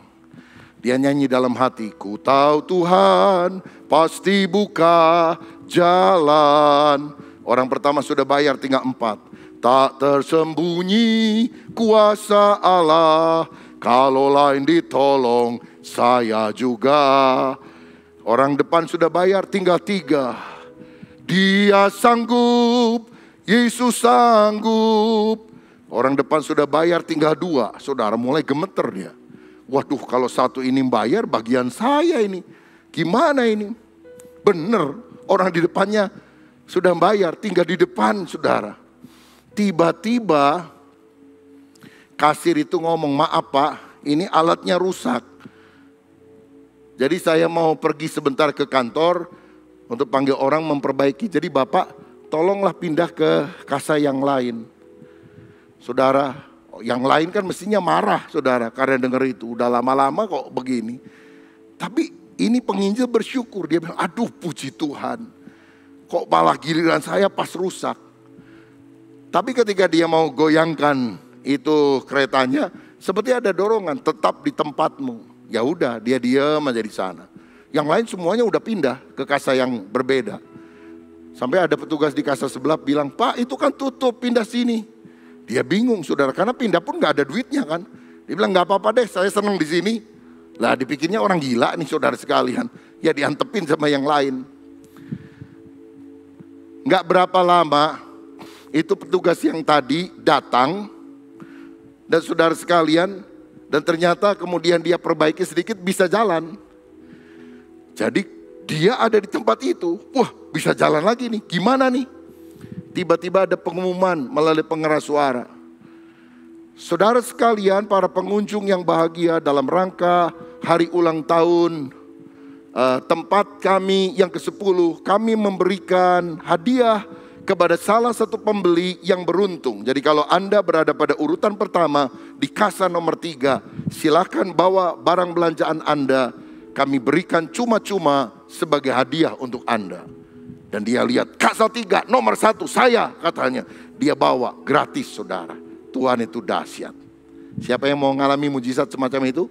Dia nyanyi dalam hati, ku tahu Tuhan pasti buka jalan. Orang pertama sudah bayar, tinggal 4. Tak tersembunyi kuasa Allah, kalau lain ditolong saya juga. Orang depan sudah bayar, tinggal 3. Dia sanggup, Yesus sanggup. Orang depan sudah bayar, tinggal 2. Saudara, mulai gemeter dia. Waduh, kalau satu ini bayar, bagian saya ini. Gimana ini? Bener, orang di depannya sudah bayar, tinggal di depan, saudara. Tiba-tiba kasir itu ngomong, maaf Pak, ini alatnya rusak. Jadi saya mau pergi sebentar ke kantor untuk panggil orang memperbaiki. Jadi Bapak tolonglah pindah ke kasa yang lain. Saudara, yang lain kan mestinya marah saudara karena dengar itu. Udah lama-lama kok begini. Tapi ini penginjil bersyukur. Dia bilang, aduh puji Tuhan. Kok malah giliran saya pas rusak. Tapi ketika dia mau goyangkan itu keretanya, seperti ada dorongan, tetap di tempatmu. Ya udah, dia diam aja di sana. Yang lain semuanya udah pindah ke kasa yang berbeda. Sampai ada petugas di kasa sebelah bilang, Pak itu kan tutup, pindah sini. Dia bingung saudara, karena pindah pun gak ada duitnya kan. Dia bilang gak apa-apa deh, saya senang di sini. Lah dipikirnya orang gila nih saudara sekalian. Ya diantepin sama yang lain. Gak berapa lama, itu petugas yang tadi datang. Dan saudara sekalian, dan ternyata kemudian dia perbaiki sedikit, bisa jalan. Jadi dia ada di tempat itu. Wah, bisa jalan lagi nih. Gimana nih? Tiba-tiba ada pengumuman melalui pengeras suara. Saudara sekalian, para pengunjung yang bahagia dalam rangka hari ulang tahun tempat kami yang ke-10, kami memberikan hadiah kepada salah satu pembeli yang beruntung. Jadi kalau Anda berada pada urutan pertama di kasa nomor 3, silakan bawa barang belanjaan Anda, kami berikan cuma-cuma sebagai hadiah untuk Anda. Dan dia lihat, Kak Saltiga nomor 1 saya, katanya. Dia bawa gratis, saudara. Tuhan itu dahsyat. Siapa yang mau mengalami mujizat semacam itu?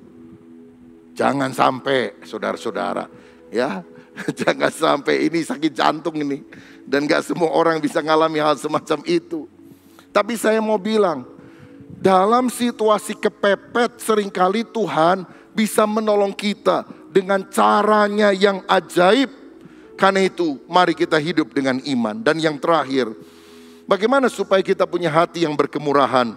Jangan sampai, saudara-saudara. Ya, jangan sampai, ini sakit jantung ini. Dan gak semua orang bisa mengalami hal semacam itu. Tapi saya mau bilang, dalam situasi kepepet seringkali Tuhan bisa menolong kita dengan caranya yang ajaib. Karena itu mari kita hidup dengan iman. Dan yang terakhir, bagaimana supaya kita punya hati yang berkemurahan,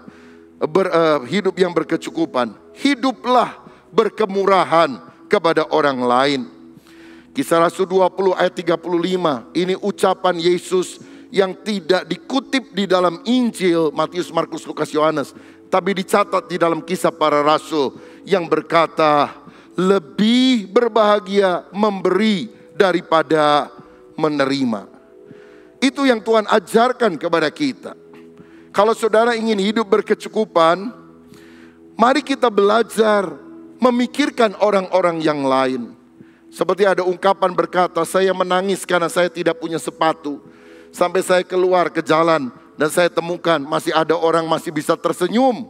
hidup yang berkecukupan. Hiduplah berkemurahan kepada orang lain. Kisah Rasul 20 ayat 35, ini ucapan Yesus yang tidak dikutip di dalam Injil Matius, Markus, Lukas, Yohanes, tapi dicatat di dalam Kisah Para Rasul yang berkata, lebih berbahagia memberi daripada menerima. Itu yang Tuhan ajarkan kepada kita. Kalau saudara ingin hidup berkecukupan, mari kita belajar memikirkan orang-orang yang lain. Seperti ada ungkapan berkata, saya menangis karena saya tidak punya sepatu. Sampai saya keluar ke jalan dan saya temukan masih ada orang masih bisa tersenyum.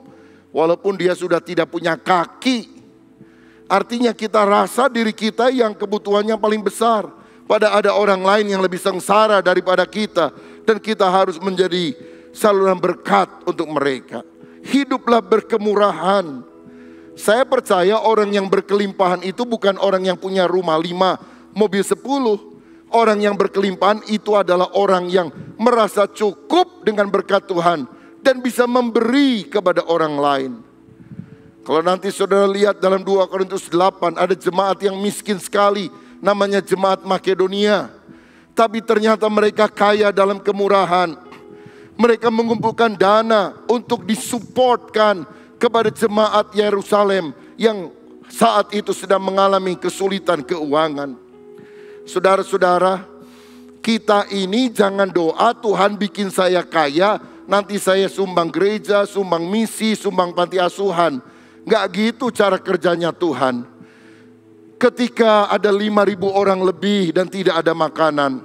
Walaupun dia sudah tidak punya kaki. Artinya kita rasa diri kita yang kebutuhannya paling besar. Pada ada orang lain yang lebih sengsara daripada kita. Dan kita harus menjadi saluran berkat untuk mereka. Hiduplah berkemurahan. Saya percaya orang yang berkelimpahan itu bukan orang yang punya rumah 5, mobil 10. Orang yang berkelimpahan itu adalah orang yang merasa cukup dengan berkat Tuhan. Dan bisa memberi kepada orang lain. Kalau nanti saudara lihat dalam 2 Korintus 8, ada jemaat yang miskin sekali. Namanya jemaat Makedonia. Tapi ternyata mereka kaya dalam kemurahan. Mereka mengumpulkan dana untuk disupportkan kepada jemaat Yerusalem yang saat itu sedang mengalami kesulitan keuangan. Saudara-saudara, kita ini jangan doa Tuhan bikin saya kaya, nanti saya sumbang gereja, sumbang misi, sumbang panti asuhan. Gak gitu cara kerjanya Tuhan. Ketika ada 5.000 orang lebih dan tidak ada makanan,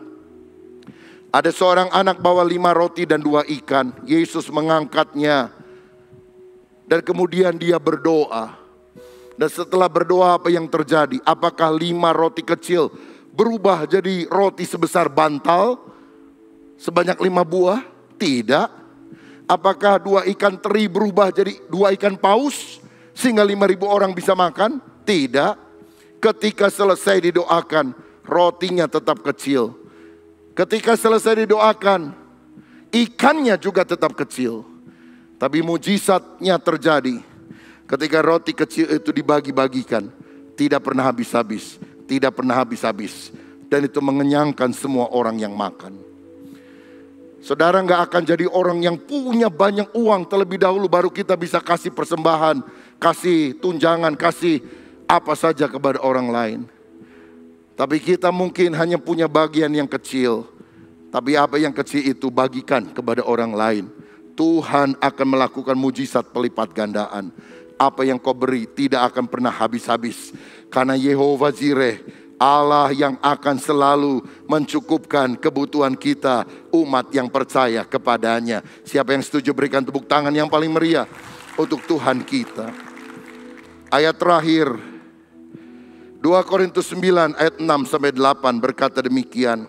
ada seorang anak bawa 5 roti dan 2 ikan. Yesus mengangkatnya. Dan kemudian dia berdoa. Dan setelah berdoa apa yang terjadi? Apakah 5 roti kecil berubah jadi roti sebesar bantal? Sebanyak 5 buah? Tidak. Apakah 2 ikan teri berubah jadi 2 ikan paus? Sehingga 5.000 orang bisa makan? Tidak. Ketika selesai didoakan, rotinya tetap kecil. Ketika selesai didoakan, ikannya juga tetap kecil. Tapi mujizatnya terjadi ketika roti kecil itu dibagi-bagikan. Tidak pernah habis-habis. Tidak pernah habis-habis. Dan itu mengenyangkan semua orang yang makan. Saudara gak akan jadi orang yang punya banyak uang terlebih dahulu. Baru kita bisa kasih persembahan, kasih tunjangan, kasih apa saja kepada orang lain. Tapi kita mungkin hanya punya bagian yang kecil. Tapi apa yang kecil itu bagikan kepada orang lain. Tuhan akan melakukan mujizat pelipat gandaan. Apa yang kau beri tidak akan pernah habis-habis. Karena Yehova Jireh, Allah yang akan selalu mencukupkan kebutuhan kita, umat yang percaya kepadanya. Siapa yang setuju berikan tepuk tangan yang paling meriah untuk Tuhan kita. Ayat terakhir, 2 Korintus 9 ayat 6-8 berkata demikian.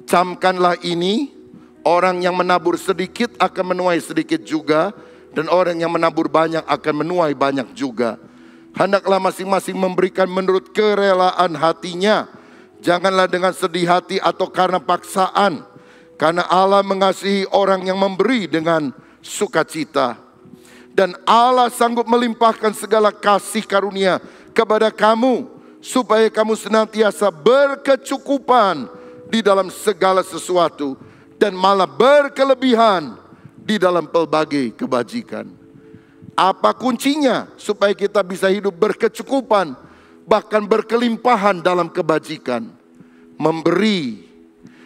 Camkanlah ini, orang yang menabur sedikit akan menuai sedikit juga, dan orang yang menabur banyak akan menuai banyak juga. Hendaklah masing-masing memberikan menurut kerelaan hatinya. Janganlah dengan sedih hati atau karena paksaan. Karena Allah mengasihi orang yang memberi dengan sukacita. Dan Allah sanggup melimpahkan segala kasih karunia kepada kamu, supaya kamu senantiasa berkecukupan di dalam segala sesuatu, dan malah berkelebihan di dalam pelbagai kebajikan. Apa kuncinya supaya kita bisa hidup berkecukupan, bahkan berkelimpahan dalam kebajikan? Memberi.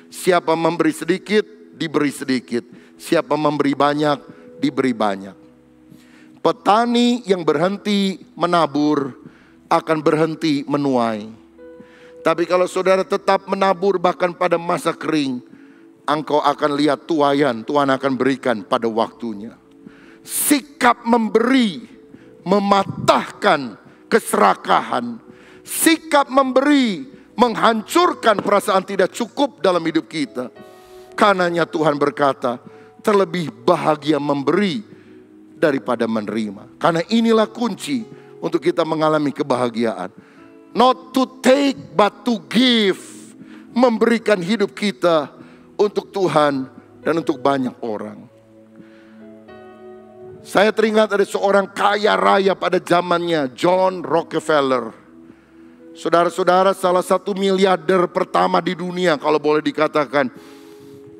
Siapa memberi sedikit, diberi sedikit. Siapa memberi banyak, diberi banyak. Petani yang berhenti menabur akan berhenti menuai. Tapi kalau saudara tetap menabur bahkan pada masa kering, engkau akan lihat tuaian Tuhan akan berikan pada waktunya. Sikap memberi mematahkan keserakahan. Sikap memberi menghancurkan perasaan tidak cukup dalam hidup kita. Karenanya Tuhan berkata, terlebih bahagia memberi daripada menerima. Karena inilah kunci untuk kita mengalami kebahagiaan. Not to take but to give. Memberikan hidup kita untuk Tuhan dan untuk banyak orang. Saya teringat ada seorang kaya raya pada zamannya, John Rockefeller. Saudara-saudara, salah satu miliarder pertama di dunia kalau boleh dikatakan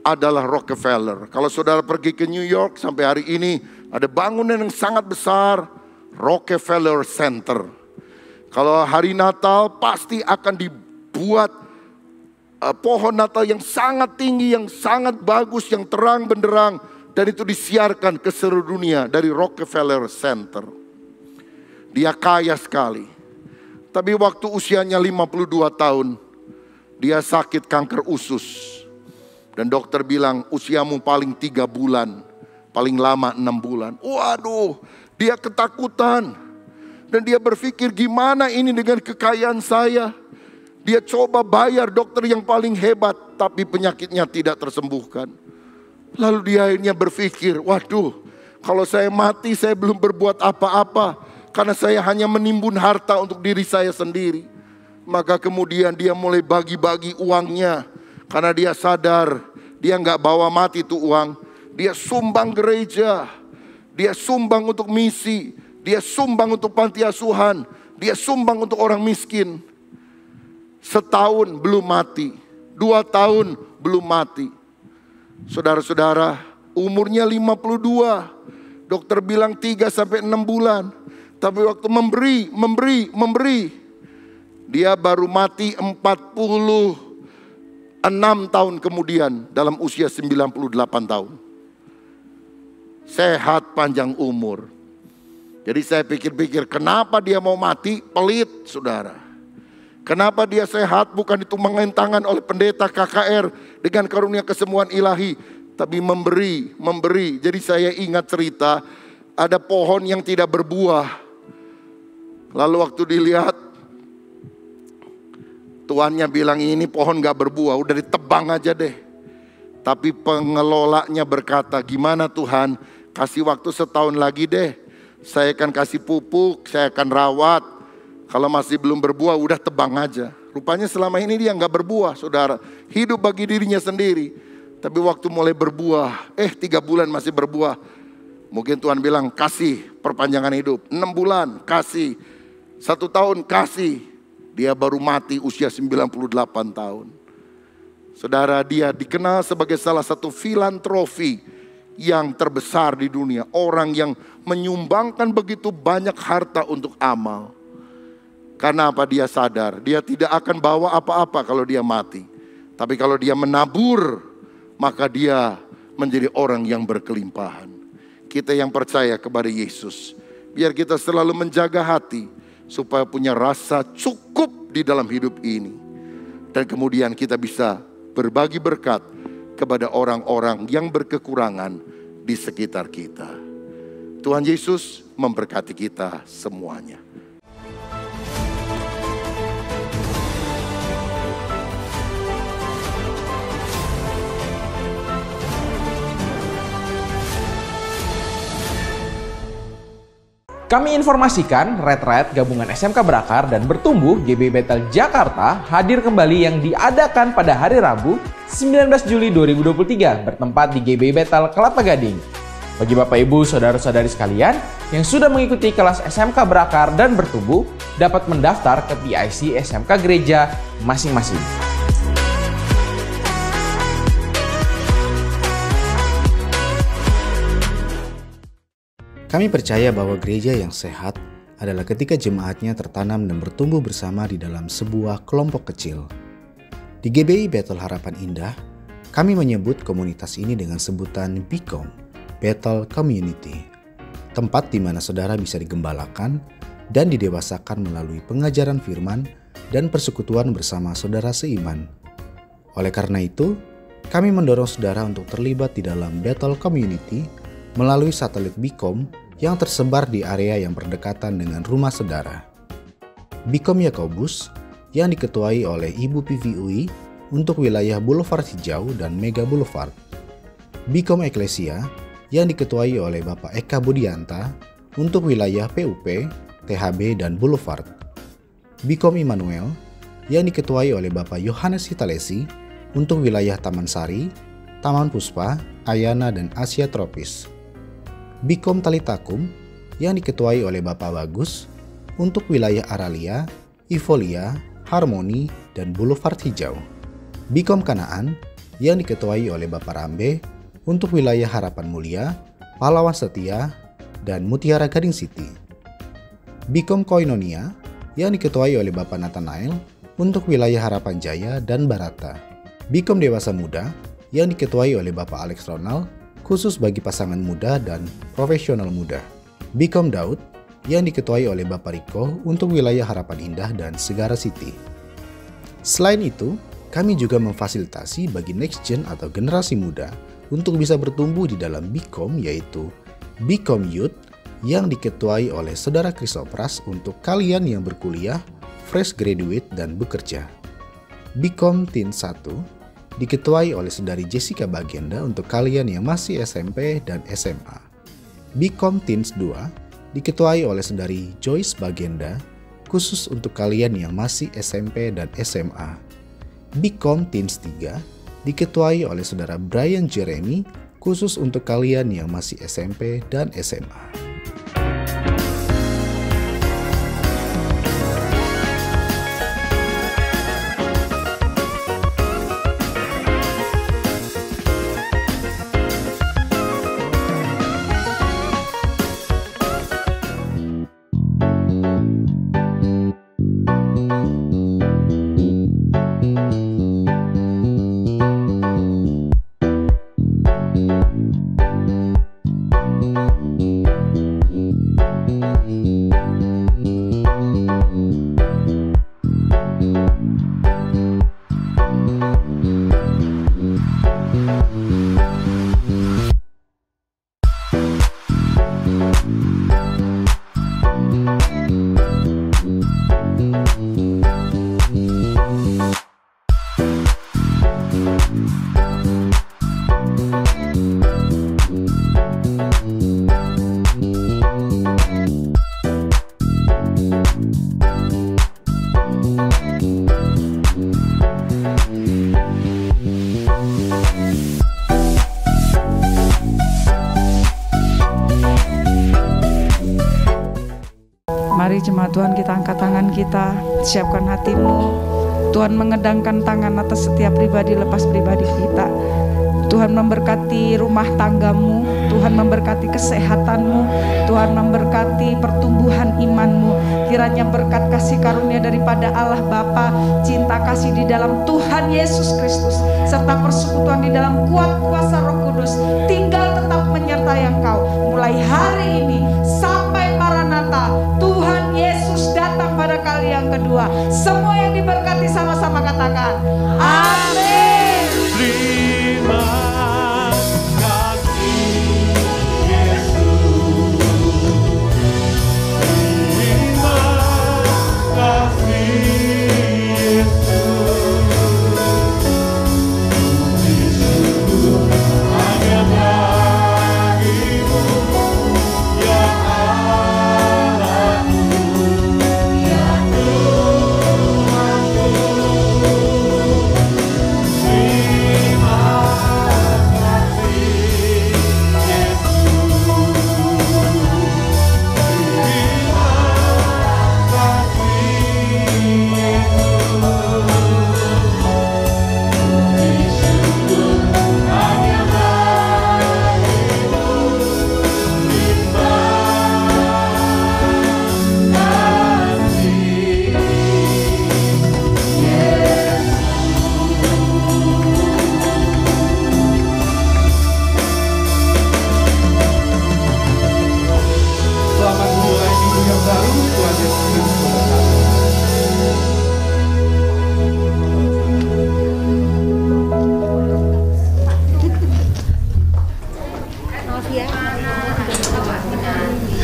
adalah Rockefeller. Kalau saudara pergi ke New York sampai hari ini ada bangunan yang sangat besar, Rockefeller Center. Kalau hari Natal pasti akan dibuat pohon Natal yang sangat tinggi, yang sangat bagus, yang terang benderang. Dan itu disiarkan ke seluruh dunia dari Rockefeller Center. Dia kaya sekali. Tapi waktu usianya 52 tahun, dia sakit kanker usus. Dan dokter bilang usiamu paling 3 bulan, paling lama 6 bulan. Waduh, dia ketakutan. Dan dia berpikir gimana ini dengan kekayaan saya. Dia coba bayar dokter yang paling hebat, tapi penyakitnya tidak tersembuhkan. Lalu dia akhirnya berpikir, waduh, kalau saya mati saya belum berbuat apa-apa. Karena saya hanya menimbun harta untuk diri saya sendiri. Maka kemudian dia mulai bagi-bagi uangnya. Karena dia sadar, dia nggak bawa mati tuh uang. Dia sumbang gereja, dia sumbang untuk misi, dia sumbang untuk panti asuhan, dia sumbang untuk orang miskin. Setahun belum mati, 2 tahun belum mati. Saudara-saudara, umurnya 52. Dokter bilang 3-6 bulan. Tapi waktu memberi. Dia baru mati 46 tahun kemudian dalam usia 98 tahun. Sehat panjang umur. Jadi saya pikir-pikir kenapa dia mau mati? Pelit, saudara. Kenapa dia sehat? Bukan ditumangin tangan oleh pendeta KKR dengan karunia kesembuhan ilahi. Tapi memberi. Jadi saya ingat cerita, ada pohon yang tidak berbuah. Lalu waktu dilihat, tuannya bilang ini pohon gak berbuah, udah ditebang aja deh. Tapi pengelolanya berkata, gimana Tuhan, kasih waktu setahun lagi deh. Saya akan kasih pupuk, saya akan rawat. Kalau masih belum berbuah, udah tebang aja. Rupanya selama ini dia gak berbuah, saudara. Hidup bagi dirinya sendiri. Tapi waktu mulai berbuah, 3 bulan masih berbuah. Mungkin Tuhan bilang, kasih perpanjangan hidup. 6 bulan, kasih. 1 tahun, kasih. Dia baru mati usia 98 tahun. Saudara, dia dikenal sebagai salah satu filantropi yang terbesar di dunia. Orang yang menyumbangkan begitu banyak harta untuk amal. Karena apa? Dia sadar, dia tidak akan bawa apa-apa kalau dia mati. Tapi kalau dia menabur, maka dia menjadi orang yang berkelimpahan. Kita yang percaya kepada Yesus, biar kita selalu menjaga hati supaya punya rasa cukup di dalam hidup ini. Dan kemudian kita bisa berbagi berkat kepada orang-orang yang berkekurangan di sekitar kita. Tuhan Yesus memberkati kita semuanya. Kami informasikan Retreat Gabungan SMK Berakar dan Bertumbuh GBI Bethel Jakarta hadir kembali yang diadakan pada hari Rabu 19 Juli 2023 bertempat di GBI Bethel Kelapa Gading. Bagi Bapak Ibu Saudara-saudari sekalian yang sudah mengikuti kelas SMK Berakar dan Bertumbuh dapat mendaftar ke PIC SMK Gereja masing-masing. Kami percaya bahwa gereja yang sehat adalah ketika jemaatnya tertanam dan bertumbuh bersama di dalam sebuah kelompok kecil. Di GBI Bethel Harapan Indah, kami menyebut komunitas ini dengan sebutan BCOM, Bethel Community. tempat di mana saudara bisa digembalakan dan didewasakan melalui pengajaran firman dan persekutuan bersama saudara seiman. Oleh karena itu, kami mendorong saudara untuk terlibat di dalam Bethel Community melalui satelit Bicom yang tersebar di area yang berdekatan dengan rumah saudara. Bicom Yakobus yang diketuai oleh Ibu PVUI untuk wilayah Boulevard Hijau dan Mega Boulevard. Bicom Eklesia yang diketuai oleh Bapak Eka Budianta untuk wilayah PUP, THB, dan Boulevard. Bicom Immanuel yang diketuai oleh Bapak Yohanes Hitalesi untuk wilayah Taman Sari, Taman Puspa, Ayana, dan Asia Tropis. Bicom Talitakum yang diketuai oleh Bapak Bagus untuk wilayah Aralia, Ivolia, Harmoni, dan Boulevard Hijau. Bicom Kanaan yang diketuai oleh Bapak Rambe untuk wilayah Harapan Mulia, Pahlawan Setia, dan Mutiara Gading City. Bicom Koinonia yang diketuai oleh Bapak Nathanael untuk wilayah Harapan Jaya dan Barata. Bicom Dewasa Muda yang diketuai oleh Bapak Alex Ronald khusus bagi pasangan muda dan profesional muda. Bicom Daud yang diketuai oleh Bapak Riko untuk wilayah Harapan Indah dan Segara City. Selain itu, kami juga memfasilitasi bagi next gen atau generasi muda untuk bisa bertumbuh di dalam Bicom, yaitu Bicom Youth yang diketuai oleh Saudara Krisopras untuk kalian yang berkuliah, fresh graduate, dan bekerja. Bicom Teen 1 diketuai oleh Saudari Jessica Bagenda untuk kalian yang masih SMP dan SMA. Bicom Teens 2 diketuai oleh Saudari Joyce Bagenda khusus untuk kalian yang masih SMP dan SMA. Bicom Teens 3 diketuai oleh Saudara Brian Jeremy khusus untuk kalian yang masih SMP dan SMA. Mari jemaat Tuhan, kita angkat tangan kita, siapkan hatimu. Tuhan mengedangkan tangan atas setiap pribadi lepas pribadi kita. Tuhan memberkati rumah tanggamu, Tuhan memberkati kesehatanmu, Tuhan memberkati pertumbuhan imanmu. Kiranya berkat kasih karunia daripada Allah Bapa, cinta kasih di dalam Tuhan Yesus Kristus, serta persekutuan di dalam kuat kuasa Roh Kudus tinggal tetap menyertai engkau mulai hari ini sampai Maranatha. Tuhan Yesus datang pada kali yang kedua. Semua yang diberkati sama-sama katakan amin. Terima kasih Yesus. Terima kasih Yesus. Syukur hanya bagimu ya Allahku, ya Tuhanku.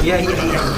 Iya, iya, iya.